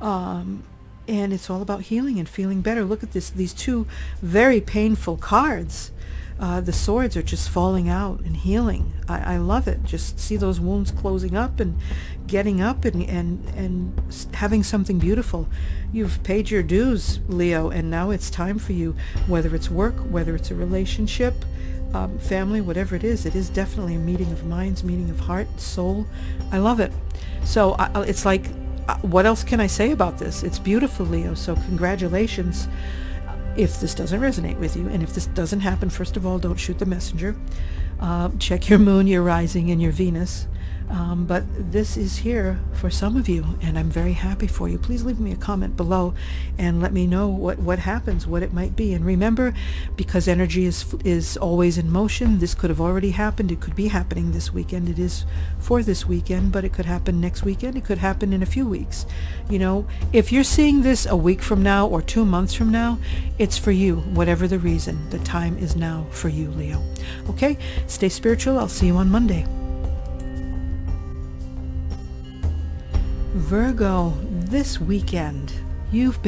And it's all about healing and feeling better. Look at these two very painful cards. The swords are just falling out and healing. I love it. Just see those wounds closing up and getting up and having something beautiful. You've paid your dues, Leo, and now it's time for you, whether it's work, whether it's a relationship, family, whatever it is definitely a meeting of minds, meeting of heart, soul. I love it. So it's like, what else can I say about this? It's beautiful, Leo. So congratulations. If this doesn't resonate with you, and if this doesn't happen, first of all, don't shoot the messenger. Check your moon, your rising, and your Venus. But this is here for some of you, and I'm very happy for you. Please leave me a comment below and let me know what happens, what it might be. And remember, because energy is always in motion, this could have already happened. It could be happening this weekend. It is for this weekend, but it could happen next weekend. It could happen in a few weeks. If you're seeing this a week from now or 2 months from now, it's for you, whatever the reason. The time is now for you, Leo. Okay? Stay spiritual. I'll see you on Monday. Virgo, this weekend, you've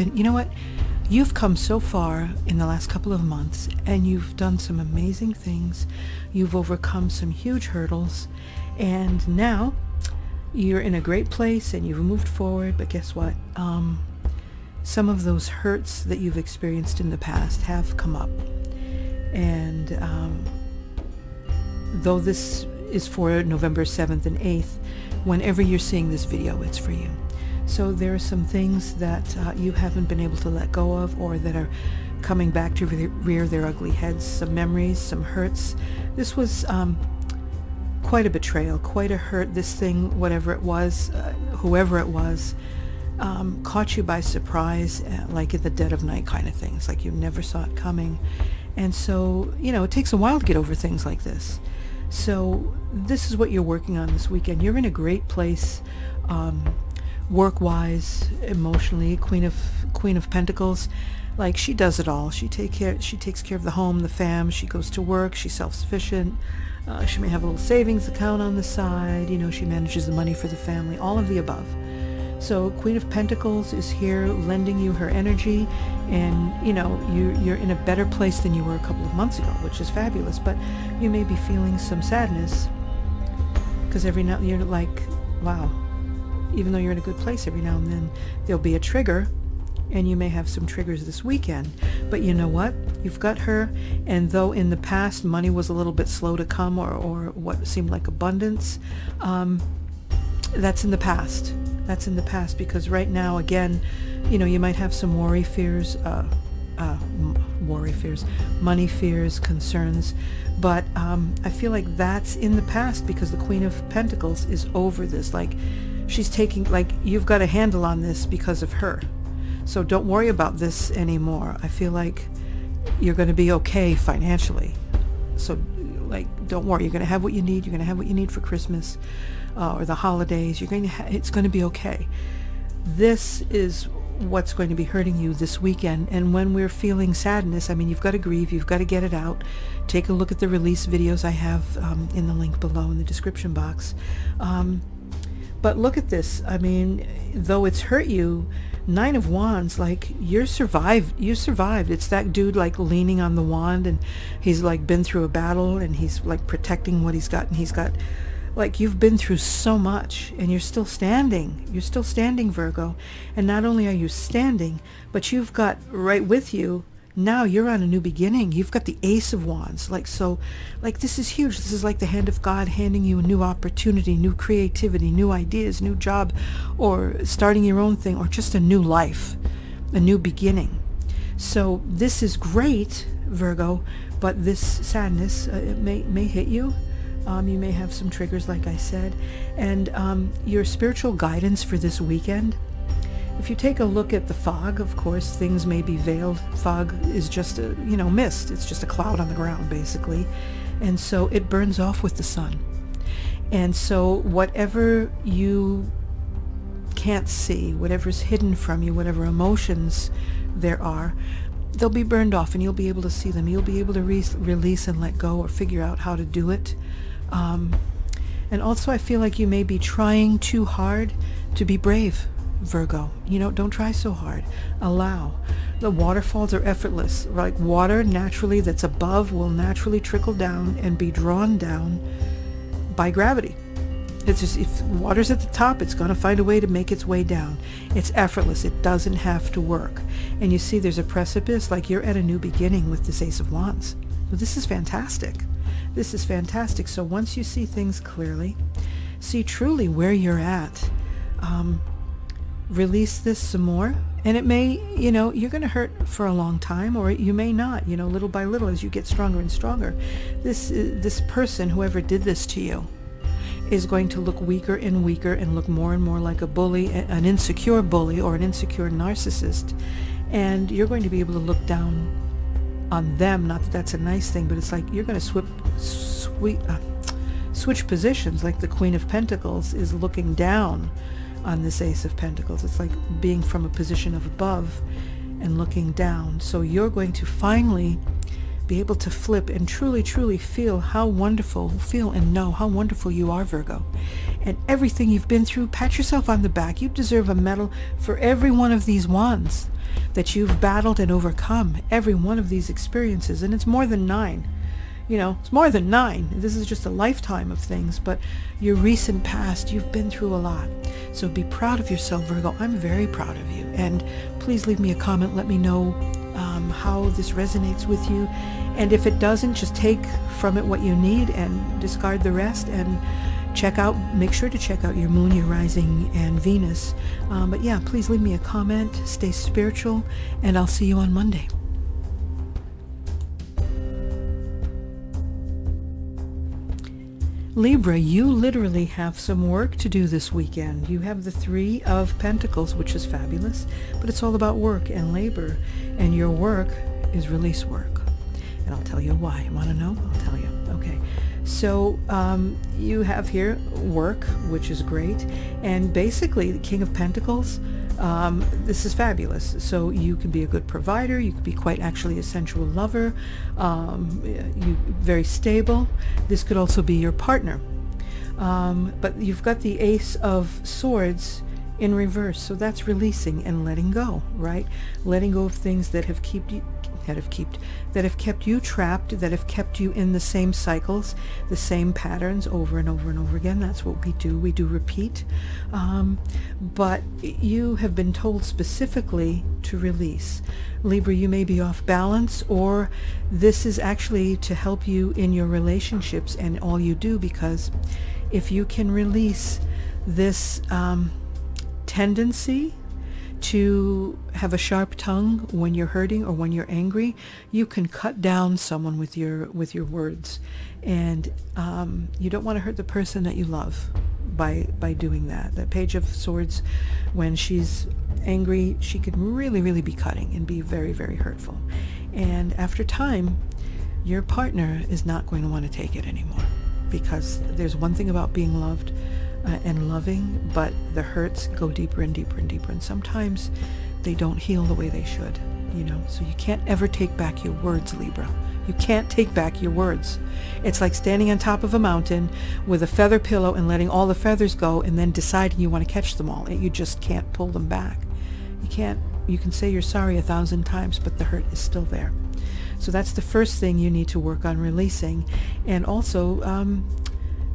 come so far in the last couple of months, and you've done some amazing things. You've overcome some huge hurdles, and now you're in a great place and you've moved forward. But guess what? Some of those hurts that you've experienced in the past have come up, and though this is for November 7th and 8th, whenever you're seeing this video, it's for you. So there are some things that you haven't been able to let go of, or that are coming back to rear their ugly heads. Some memories, some hurts. This was quite a betrayal, quite a hurt. This thing, whatever it was, whoever it was, caught you by surprise, like in the dead of night kind of things, like you never saw it coming. And so, it takes a while to get over things like this. So this is what you're working on this weekend. You're in a great place, work-wise, emotionally. Queen of Pentacles, like, she does it all. She takes care of the home, the fam. She goes to work. She's self-sufficient. She may have a little savings account on the side. She manages the money for the family. All of the above. So Queen of Pentacles is here lending you her energy, and you're in a better place than you were a couple of months ago, which is fabulous. But you may be feeling some sadness, because every now you're like, wow, even though you're in a good place, every now and then there'll be a trigger, and you may have some triggers this weekend. But you know what? You've got her, and though in the past money was a little bit slow to come, or what seemed like abundance, that's in the past. That's in the past, because right now, again, you know, you might have some worry fears, money fears, concerns, but I feel like that's in the past, because the Queen of Pentacles is over this. Like, she's taking, like, you've got a handle on this because of her. So don't worry about this anymore. I feel like you're going to be okay financially. So, like, don't worry. You're going to have what you need. You're going to have what you need for Christmas or the holidays. You're going to it's going to be okay. This is what's going to be hurting you this weekend. And when we're feeling sadness, I mean, you've got to grieve. You've got to get it out. Take a look at the release videos I have in the link below in the description box. But look at this. I mean, though it's hurt you, Nine of Wands, like, you survived. It's that dude, like, leaning on the wand, and he's like been through a battle, and he's like protecting what he's got, and he's got, like, you've been through so much, and you're still standing. You're still standing, Virgo. And not only are you standing, but you've got right with you, now you're on a new beginning. You've got the Ace of Wands. Like, so, like, this is huge. This is like the hand of God handing you a new opportunity, new creativity, new ideas, new job, or starting your own thing, or just a new life, a new beginning. So this is great, Virgo, but this sadness, it may hit you. You may have some triggers, like I said. And your spiritual guidance for this weekend, if you take a look at the fog, of course, things may be veiled. Fog is just a, you know, mist. It's just a cloud on the ground, basically. And so it burns off with the sun. And so whatever you can't see, whatever's hidden from you, whatever emotions there are, they'll be burned off, and you'll be able to see them. You'll be able to release and let go, or figure out how to do it. And also, I feel like you may be trying too hard to be brave, Virgo. You know, don't try so hard. Allow. The waterfalls are effortless. Like, water naturally that's above will naturally trickle down and be drawn down by gravity. It's just, if water's at the top, it's going to find a way to make its way down. It's effortless. It doesn't have to work. And you see there's a precipice, like you're at a new beginning with this Ace of Wands. So this is fantastic. This is fantastic. So once you see things clearly, see truly where you're at, release this some more, and it may, you know, you're going to hurt for a long time, or you may not, you know, little by little, as you get stronger and stronger. This person, whoever did this to you, is going to look weaker and weaker, and look more and more like a bully, an insecure bully, or an insecure narcissist. And you're going to be able to look down on them. Not that that's a nice thing, but it's like you're going to switch positions, like the Queen of Pentacles is looking down on this Ace of Pentacles. It's like being from a position of above and looking down. So you're going to finally be able to flip and truly, truly feel how wonderful, feel and know how wonderful you are, Virgo. And everything you've been through, pat yourself on the back. You deserve a medal for every one of these wands that you've battled and overcome. Every one of these experiences. And it's more than 9. You know, it's more than 9. This is just a lifetime of things, but your recent past, you've been through a lot. So be proud of yourself, Virgo. I'm very proud of you. And please leave me a comment. Let me know how this resonates with you. And if it doesn't, just take from it what you need and discard the rest, and make sure to check out your moon, your rising, and Venus. But yeah, please leave me a comment. Stay spiritual, and I'll see you on Monday. Libra, you literally have some work to do this weekend. You have the 3 of Pentacles, which is fabulous, but it's all about work and labor, and your work is release work. And I'll tell you why. You want to know? I'll tell you. Okay. So you have here work, which is great, and basically the King of Pentacles, this is fabulous. So you can be a good provider. You can be quite actually a sensual lover. You very stable. This could also be your partner. But you've got the Ace of Swords in reverse. So that's releasing and letting go, right? Letting go of things that have kept you trapped, that have kept you in the same cycles, the same patterns over and over and over again. That's what we do. We do repeat. But you have been told specifically to release. Libra, you may be off balance, or this is actually to help you in your relationships and all you do, because if you can release this tendency to have a sharp tongue when you're hurting or when you're angry. You can cut down someone with your words, and you don't want to hurt the person that you love by doing that. That Page of Swords, when she's angry, she can really be cutting and be very hurtful. And after time, your partner is not going to want to take it anymore, because there's one thing about being loved and loving, but the hurts go deeper and deeper and deeper, and sometimes they don't heal the way they should, you know. So you can't ever take back your words, Libra. You can't take back your words. It's like standing on top of a mountain with a feather pillow and letting all the feathers go and then deciding you want to catch them all. You just can't pull them back. You can't. You can say you're sorry 1,000 times, but the hurt is still there. So that's the first thing you need to work on releasing. And also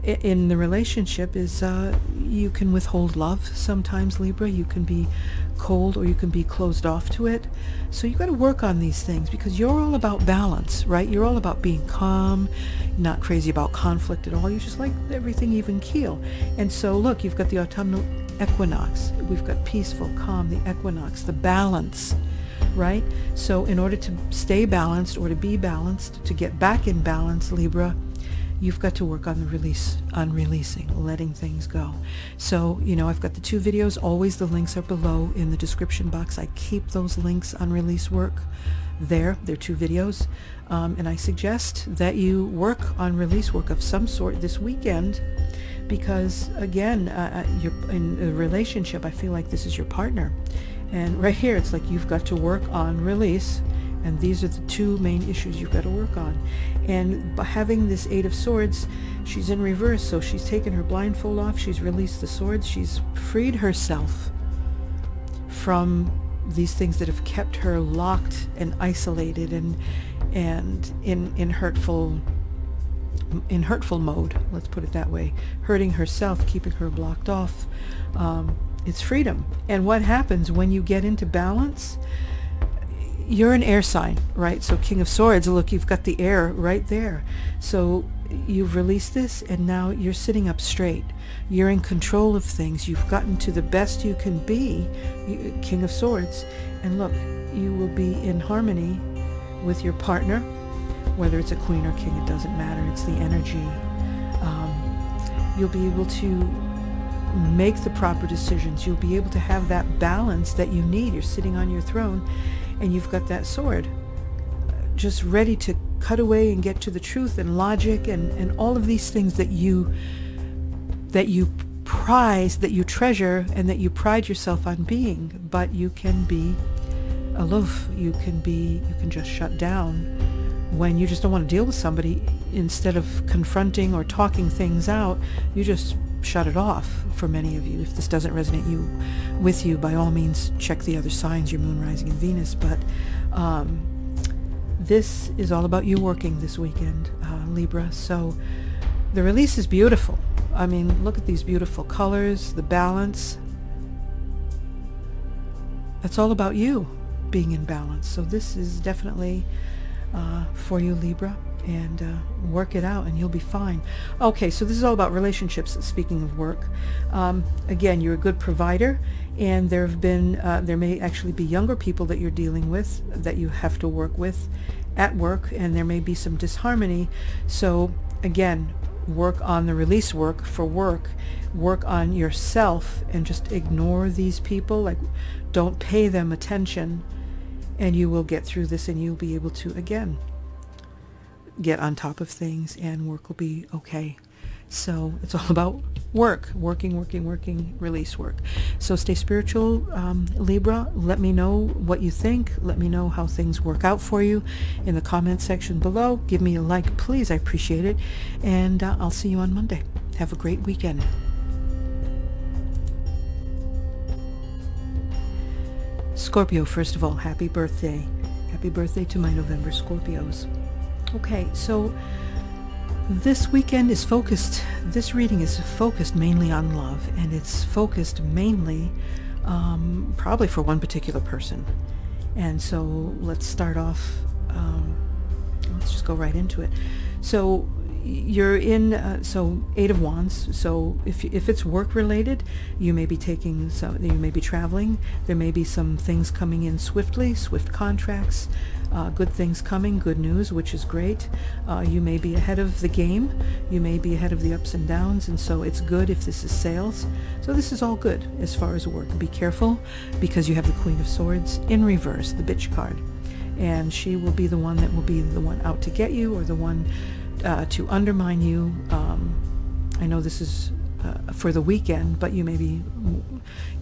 in the relationship is you can withhold love sometimes, Libra. You can be cold, or you can be closed off to it. So you've got to work on these things, because you're all about balance, right? You're all about being calm, not crazy about conflict at all. You just like everything even keel. And so look, you've got the autumnal equinox. We've got peaceful, calm, the equinox, the balance, right? So in order to stay balanced, or to be balanced, to get back in balance, Libra, you've got to work on the release, on releasing, letting things go. So, you know, I've got the 2 videos. Always the links are below in the description box. I keep those links on release work there. They're 2 videos. And I suggest that you work on release work of some sort this weekend, because, again, you're in a relationship. I feel like this is your partner. And right here, it's like you've got to work on release. And these are the 2 main issues you've got to work on. And by having this 8 of Swords, she's in reverse, so she's taken her blindfold off, she's released the swords, she's freed herself from these things that have kept her locked and isolated and in hurtful mode, let's put it that way. Hurting herself, keeping her blocked off. It's freedom. And what happens when you get into balance? You're an air sign, right? So King of Swords, look, you've got the air right there. So you've released this, and now you're sitting up straight. You're in control of things. You've gotten to the best you can be, King of Swords. And look, you will be in harmony with your partner, whether it's a queen or king, it doesn't matter. It's the energy. You'll be able to make the proper decisions. You'll be able to have that balance that you need. You're sitting on your throne, and you've got that sword just ready to cut away and get to the truth and logic and all of these things that you prize, that you treasure, and that you pride yourself on being. But you can be aloof. You can just shut down when you just don't want to deal with somebody. Instead of confronting or talking things out, you just shut it off. For many of you, if this doesn't resonate with you, by all means check the other signs, your moon, rising, and Venus. But this is all about you working this weekend, Libra. So the release is beautiful. I mean, look at these beautiful colors, the balance. It's all about you being in balance. So this is definitely for you, Libra. And work it out, and you'll be fine. Okay, so this is all about relationships. Speaking of work, again, you're a good provider, and there may actually be younger people that you're dealing with that you have to work with at work, and there may be some disharmony. So again, work on the release work for work. Work on yourself, and just ignore these people. Like, don't pay them attention, and you will get through this, and you'll be able to, again, get on top of things, and work will be okay. So it's all about work, working, release work. So stay spiritual, Libra. Let me know what you think. Let me know how things work out for you in the comment section below. Give me a like, please. I appreciate it. And I'll see you on Monday. Have a great weekend. Scorpio, first of all, happy birthday. Happy birthday to my November Scorpios. Okay, so this weekend is focused, this reading is focused mainly on love, and it's focused mainly probably for one particular person. And so let's start off, let's just go right into it. So you're in, so 8 of Wands, so if it's work related, you may be taking some, you may be traveling, there may be some things coming in swiftly, swift contracts, good things coming, good news, which is great. You may be ahead of the game, you may be ahead of the ups and downs, and so it's good if this is sales. So this is all good as far as work. Be careful, because you have the Queen of Swords in reverse, the bitch card, and she will be the one that will be the one out to get you, or the one to undermine you. I know this is for the weekend, but you may be,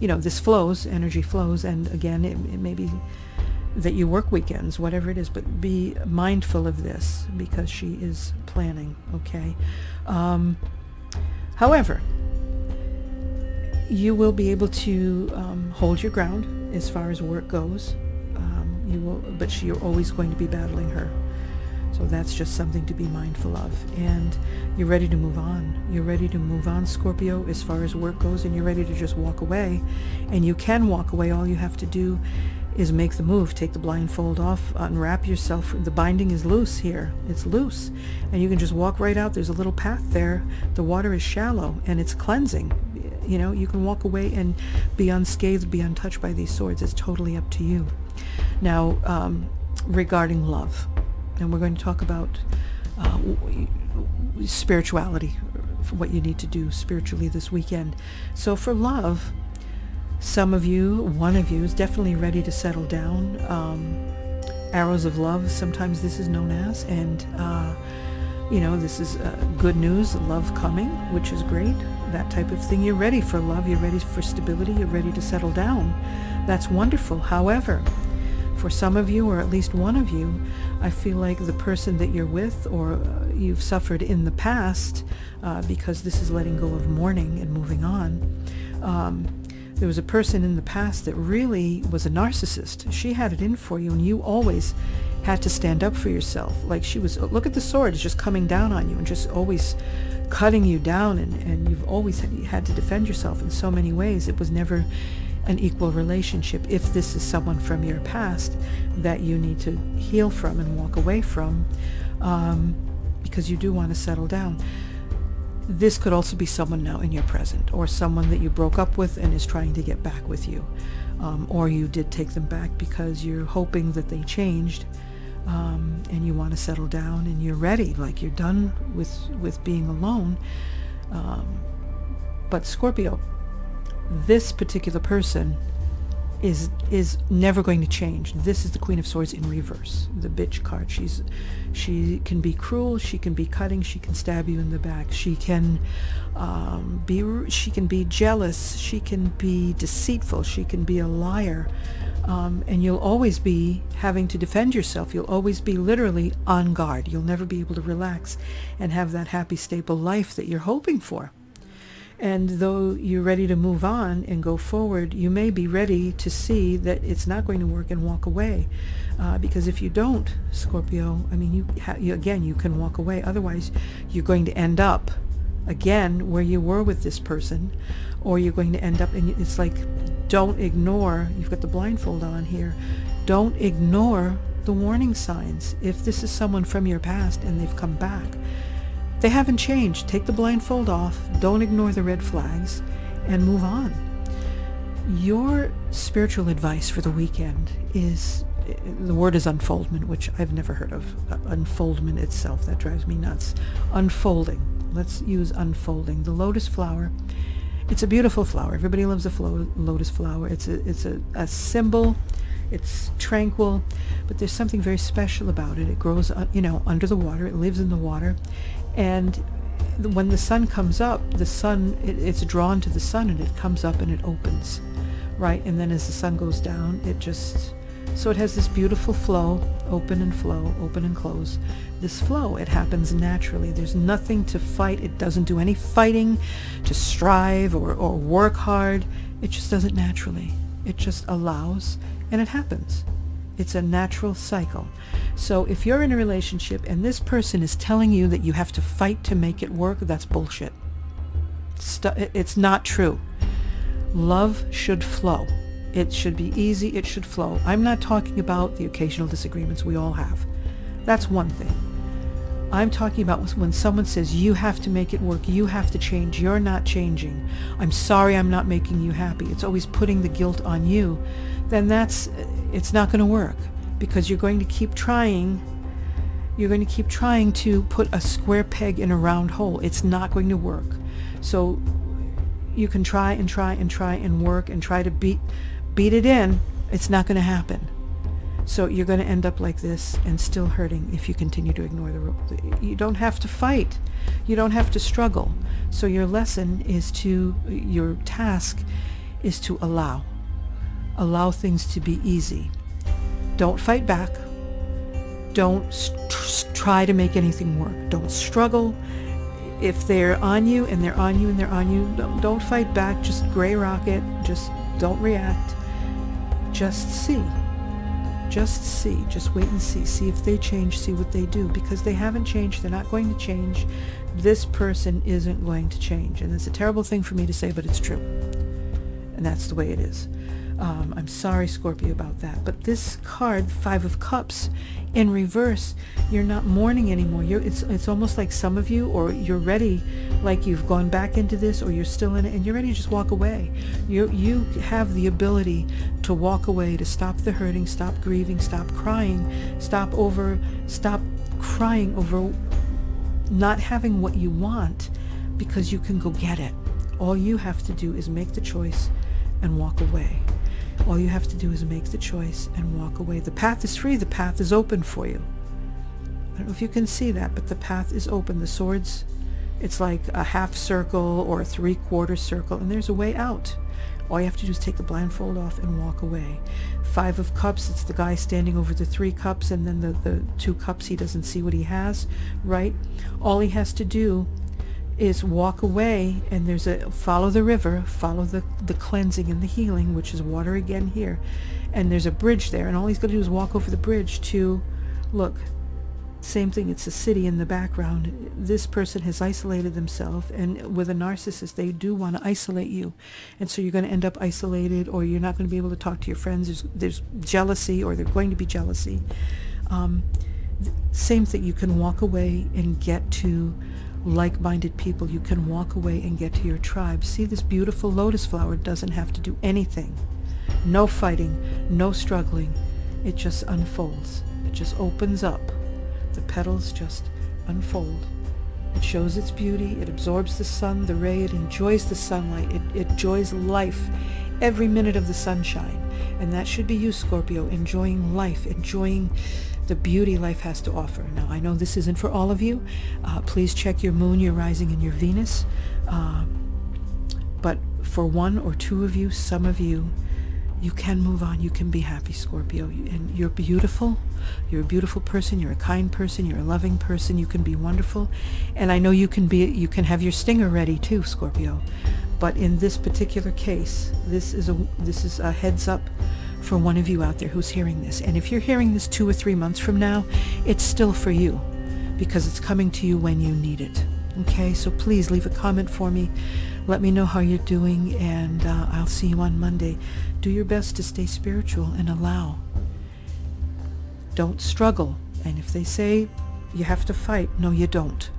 you know, this flows, energy flows, and again, it may be that you work weekends, whatever it is, but be mindful of this, because she is planning, okay? However, you will be able to hold your ground as far as work goes. You will, but you're always going to be battling her. So that's just something to be mindful of. And you're ready to move on. You're ready to move on, Scorpio, as far as work goes, and you're ready to just walk away. And you can walk away. All you have to do is make the move. Take the blindfold off, unwrap yourself. The binding is loose here. It's loose. And you can just walk right out. There's a little path there. The water is shallow, and it's cleansing. You know, you can walk away and be unscathed, be untouched by these swords. It's totally up to you. Now, regarding love, and we're going to talk about spirituality, what you need to do spiritually this weekend. So for love, some of you, one of you, is definitely ready to settle down. Arrows of love, sometimes this is known as, and you know, this is good news, love coming, which is great, that type of thing. You're ready for love, you're ready for stability, you're ready to settle down. That's wonderful. However, for some of you, or at least one of you, I feel like the person that you're with, or you've suffered in the past, because this is letting go of mourning and moving on. There was a person in the past that really was a narcissist. She had it in for you, and you always had to stand up for yourself. Like she was, look at the swords just coming down on you and just always cutting you down, and you've always had to defend yourself in so many ways. It was never an equal relationship. If this is someone from your past that you need to heal from and walk away from, because you do want to settle down. This could also be someone now in your present, or someone that you broke up with and is trying to get back with you, or you did take them back because you're hoping that they changed, and you want to settle down, and you're ready, like you're done with being alone. But Scorpio, this particular person is never going to change. This is the Queen of Swords in reverse, the bitch card. She can be cruel, she can be cutting, she can stab you in the back, she can be jealous, she can be deceitful, she can be a liar, and you'll always be having to defend yourself. You'll always be literally on guard. You'll never be able to relax and have that happy, stable life that you're hoping for. And though you're ready to move on and go forward, you may be ready to see that it's not going to work and walk away. Because if you don't, Scorpio, I mean, again, you can walk away. Otherwise, you're going to end up, again, where you were with this person. Or you're going to end up, and it's like, don't ignore, you've got the blindfold on here, don't ignore the warning signs. If this is someone from your past and they've come back, they haven't changed. Take the blindfold off, don't ignore the red flags, and move on. Your spiritual advice for the weekend is, the word is unfoldment, which I've never heard of. Unfoldment itself, that drives me nuts. Unfolding. Let's use unfolding. The lotus flower, it's a beautiful flower. Everybody loves a lotus flower. It's a symbol. It's tranquil, but there's something very special about it. It grows, you know, under the water. It lives in the water. And when the sun comes up, the sun, it's drawn to the sun, and it comes up and it opens, right? And then as the sun goes down, it just, so it has this beautiful flow, open and flow, open and close. This flow, it happens naturally. There's nothing to fight. It doesn't do any fighting to strive or work hard. It just does it naturally. It just allows, and it happens. It's a natural cycle. So if you're in a relationship and this person is telling you that you have to fight to make it work, that's bullshit. It's not true. Love should flow. It should be easy. It should flow. I'm not talking about the occasional disagreements we all have. That's one thing. I'm talking about when someone says, you have to make it work, you have to change, you're not changing, I'm sorry I'm not making you happy, it's always putting the guilt on you, then it's not going to work, because you're going to keep trying to put a square peg in a round hole. It's not going to work. So you can try and try and try and work and try to beat it in. It's not going to happen. So you're going to end up like this and still hurting if you continue to ignore the rule. You don't have to fight. You don't have to struggle. So your task is to allow. Allow things to be easy. Don't fight back. Don't try to make anything work. Don't struggle. If they're on you and they're on you and they're on you, don't fight back. Just gray rock it. Just don't react. Just see. Just see. Just wait and see. See if they change. See what they do. Because they haven't changed. They're not going to change. This person isn't going to change. And it's a terrible thing for me to say, but it's true. And that's the way it is. I'm sorry, Scorpio, about that. But this card, Five of Cups, in reverse, you're not mourning anymore. It's almost like some of you, or you're ready, like you've gone back into this, or you're still in it, and you're ready to just walk away. You have the ability to walk away, to stop the hurting, stop grieving, stop crying, stop crying over not having what you want, because you can go get it. All you have to do is make the choice and walk away. All you have to do is make the choice and walk away. The path is free. The path is open for you. I don't know if you can see that, but the path is open. The swords, it's like a half circle or a three-quarter circle, and there's a way out. All you have to do is take the blindfold off and walk away. Five of Cups, it's the guy standing over the 3 cups, and then the 2 cups, he doesn't see what he has, right? All he has to do is walk away, and there's follow the river, follow the cleansing and the healing, which is water again here, and there's a bridge there, and all he's going to do is walk over the bridge to, look, same thing, it's a city in the background. This person has isolated themselves, and with a narcissist, they do want to isolate you, and so you're going to end up isolated, or you're not going to be able to talk to your friends. There's jealousy, or there's going to be jealousy. Same thing, you can walk away and get to like-minded people. You can walk away and get to your tribe. See, this beautiful lotus flower doesn't have to do anything. No fighting, no struggling. It just unfolds. It just opens up. The petals just unfold. It shows its beauty. It absorbs the sun, the ray. It enjoys the sunlight. It enjoys life, every minute of the sunshine. And that should be you, Scorpio, enjoying life, enjoying the beauty life has to offer. Now, I know this isn't for all of you. Please check your moon, your rising, and your Venus. But for 1 or 2 of you, some of you, you can move on. You can be happy, Scorpio. And you're beautiful. You're a beautiful person. You're a kind person. You're a loving person. You can be wonderful. And I know you can have your stinger ready too, Scorpio. But in this particular case, this is a heads up for one of you out there who's hearing this. And if you're hearing this 2 or 3 months from now, it's still for you, because it's coming to you when you need it. Okay, so please leave a comment for me. Let me know how you're doing, and I'll see you on Monday. Do your best to stay spiritual and allow. Don't struggle. And if they say you have to fight, no, you don't.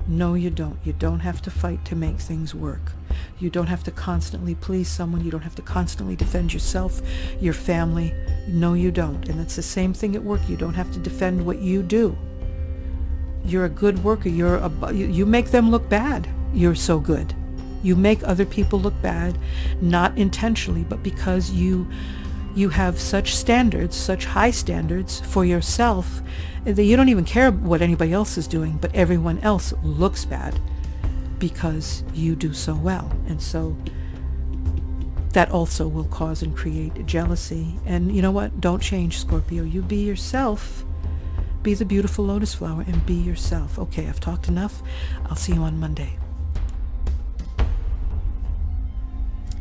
No, you don't. You don't have to fight to make things work. You don't have to constantly please someone. You don't have to constantly defend yourself, your family. No, you don't. And it's the same thing at work. You don't have to defend what you do. You're a good worker. You make them look bad. You're so good. You make other people look bad, not intentionally, but because you have such standards, such high standards for yourself, that you don't even care what anybody else is doing, but everyone else looks bad because you do so well. And so that also will cause and create jealousy. And you know what? Don't change, Scorpio. You be yourself. Be the beautiful lotus flower and be yourself. Okay, I've talked enough. I'll see you on Monday.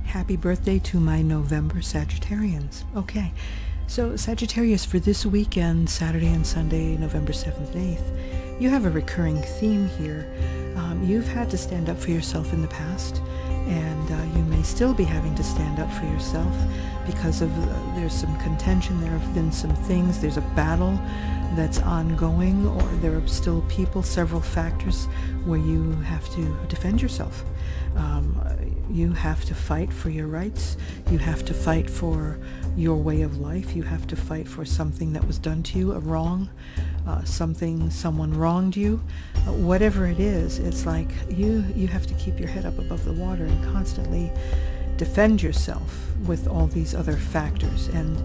Happy birthday to my November Sagittarians. Okay, So Sagittarius, for this weekend, Saturday and Sunday, November 7th and 8th, you have a recurring theme here. You've had to stand up for yourself in the past, and you may still be having to stand up for yourself because of there's some contention, there have been some things, there's a battle that's ongoing, or there are still people, several factors where you have to defend yourself. You have to fight for your rights. You have to fight for your way of life. You have to fight for something that was done to you, a wrong, someone wronged you. Whatever it is, it's like you have to keep your head up above the water and constantly defend yourself with all these other factors. And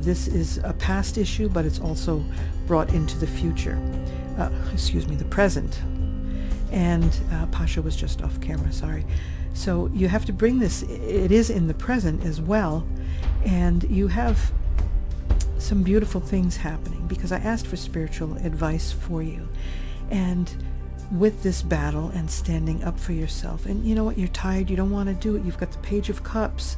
this is a past issue, but it's also brought into the future. The present. And Pasha was just off camera, sorry. So you have to bring this, it is in the present as well, and you have some beautiful things happening, because I asked for spiritual advice for you. And with this battle and standing up for yourself, and you know what, you're tired, you don't want to do it, you've got the Page of Cups,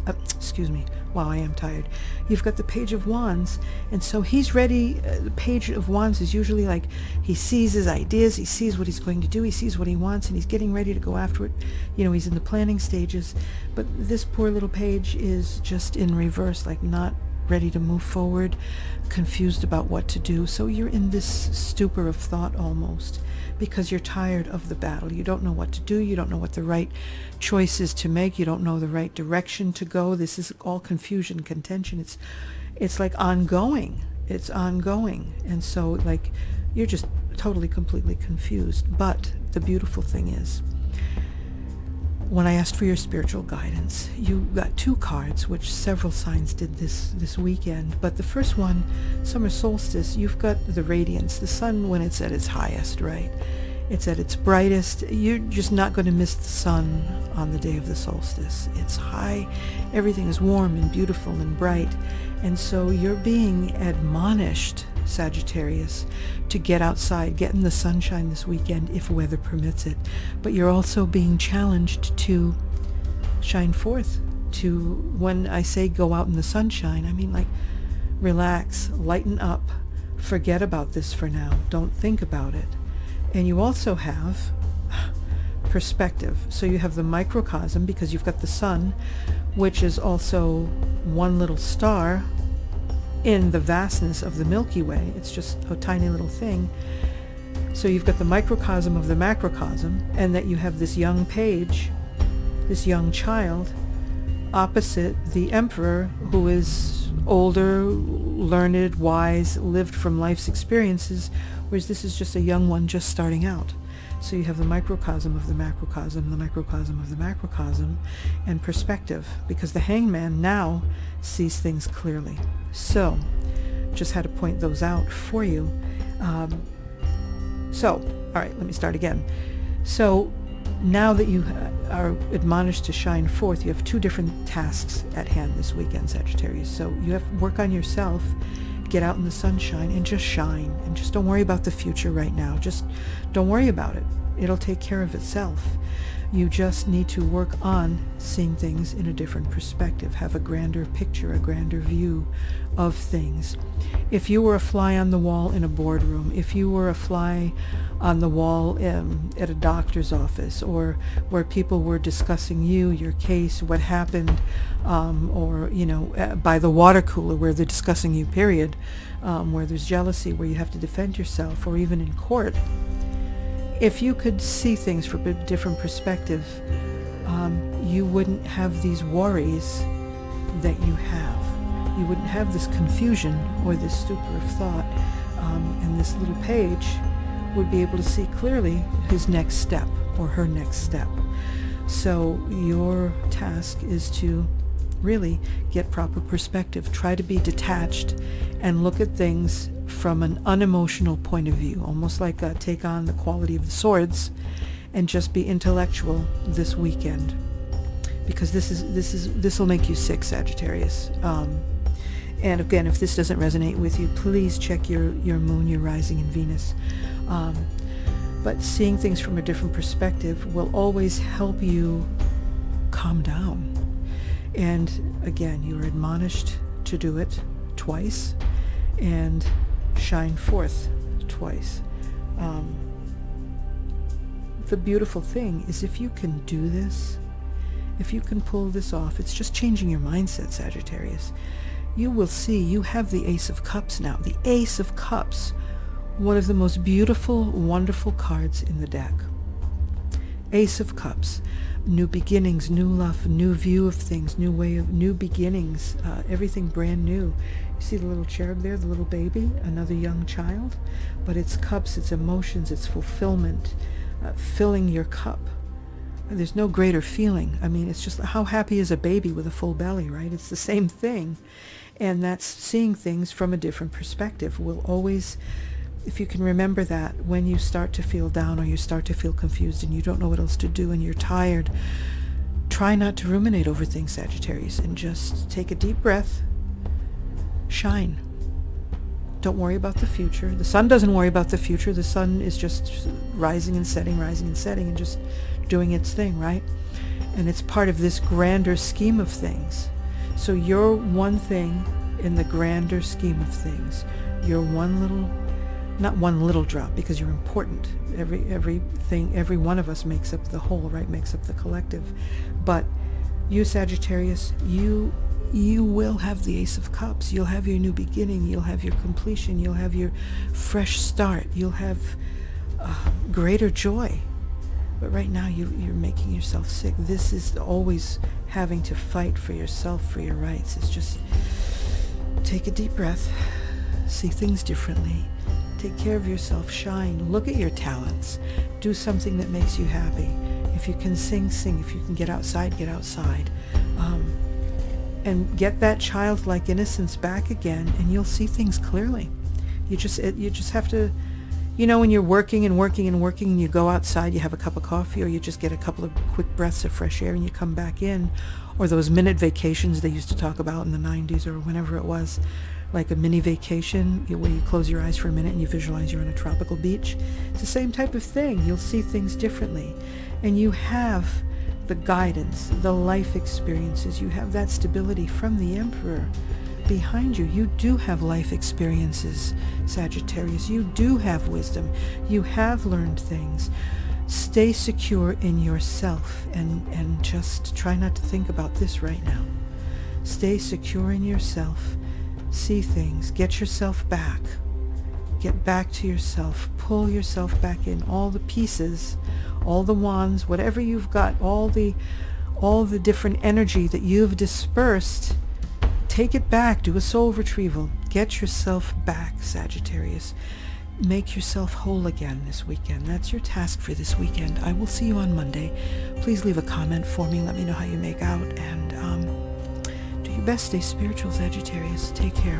wow, I am tired. You've got the Page of Wands, and so he's ready. The Page of Wands is usually like he sees his ideas, he sees what he's going to do, he sees what he wants, and he's getting ready to go after it. You know, he's in the planning stages. But this poor little page is just in reverse, like not ready to move forward, confused about what to do. So you're in this stupor of thought almost, because you're tired of the battle. You don't know what to do. You don't know what the right choice is to make. You don't know the right direction to go. This is all confusion, contention. It's like ongoing. It's ongoing. And so like you're just totally, completely confused. But the beautiful thing is, when I asked for your spiritual guidance, you got two cards, which several signs did this weekend. But the first one, summer solstice, you've got the radiance, the sun when it's at its highest, right? It's at its brightest. You're just not going to miss the sun on the day of the solstice. It's high. Everything is warm and beautiful and bright. And so you're being admonished, Sagittarius, to get outside, get in the sunshine this weekend if weather permits it. But you're also being challenged to shine forth. To, when I say go out in the sunshine, I mean like relax, lighten up, forget about this for now, don't think about it. And you also have perspective. So you have the microcosm, because you've got the sun, which is also one little star in the vastness of the Milky Way. It's just a tiny little thing. So you've got the microcosm of the macrocosm, and that you have this young page, this young child, opposite the emperor, who is older, learned, wise, lived from life's experiences, whereas this is just a young one just starting out. So you have the microcosm of the macrocosm, the microcosm of the macrocosm, and perspective, because the hangman now sees things clearly. So just had to point those out for you. All right, let me start again. So now that you are admonished to shine forth, you have two different tasks at hand this weekend, Sagittarius. So you have to work on yourself, get out in the sunshine and just shine, and just don't worry about the future right now. Just don't worry about it. It'll take care of itself. You just need to work on seeing things in a different perspective, have a grander picture, a grander view of things. If you were a fly on the wall in a boardroom, if you were a fly on the wall at a doctor's office, or where people were discussing you, your case, what happened, or, you know, by the water cooler where they're discussing you, period, where there's jealousy, where you have to defend yourself, or even in court, if you could see things from a different perspective, you wouldn't have these worries that you have. You wouldn't have this confusion or this stupor of thought, and this little page would be able to see clearly his next step or her next step. So your task is to really get proper perspective. Try to be detached and look at things from an unemotional point of view, almost like take on the quality of the swords and just be intellectual this weekend, because this will make you sick, Sagittarius. And again, if this doesn't resonate with you, please check your moon, your rising, and Venus. But seeing things from a different perspective will always help you calm down. And again, you are admonished to do it. twice and shine forth twice. The beautiful thing is, if you can do this, if you can pull this off, it's just changing your mindset, Sagittarius. You will see you have the Ace of Cups now. The Ace of Cups, one of the most beautiful, wonderful cards in the deck. Ace of Cups, new beginnings, new love, new view of things, new way of, new beginnings, everything brand new. You see the little cherub there, the little baby, another young child, but it's cups, it's emotions, it's fulfillment, filling your cup. There's no greater feeling. I mean, it's just, how happy is a baby with a full belly, right? It's the same thing. And that's seeing things from a different perspective. Will always, if you can remember that, when you start to feel down or you start to feel confused and you don't know what else to do and you're tired, try not to ruminate over things, Sagittarius, and just take a deep breath, shine. Don't worry about the future. The sun doesn't worry about the future. The sun is just rising and setting, and just doing its thing, right? And it's part of this grander scheme of things. So you're one thing in the grander scheme of things. You're one little, not one little drop, because you're important. Everything, every one of us makes up the whole, right? Makes up the collective. But you, Sagittarius, you will have the Ace of Cups. You'll have your new beginning. You'll have your completion. You'll have your fresh start. You'll have greater joy. But right now you're making yourself sick. This is always having to fight for yourself, for your rights. It's just take a deep breath, see things differently, take care of yourself, shine, look at your talents, do something that makes you happy. If you can sing, sing. If you can get outside, get outside. And get that childlike innocence back again, and you'll see things clearly. You just have to, you know, when you're working and working and working, and you go outside, you have a cup of coffee, or you just get a couple of quick breaths of fresh air and you come back in, or those minute vacations they used to talk about in the 90s or whenever it was, like a mini vacation where you close your eyes for a minute and you visualize you're on a tropical beach. It's the same type of thing. You'll see things differently, and you have the guidance, the life experiences. You have that stability from the Emperor behind you. You do have life experiences, Sagittarius. You do have wisdom. You have learned things. Stay secure in yourself, and just try not to think about this right now. Stay secure in yourself. See things. Get yourself back. Get back to yourself. Pull yourself back in. All the pieces, all the wands, whatever you've got, all the different energy that you've dispersed, take it back. Do a soul retrieval. Get yourself back, Sagittarius. Make yourself whole again this weekend. That's your task for this weekend. I will see you on Monday. Please leave a comment for me. Let me know how you make out. And do your best. Stay spiritual, Sagittarius. Take care.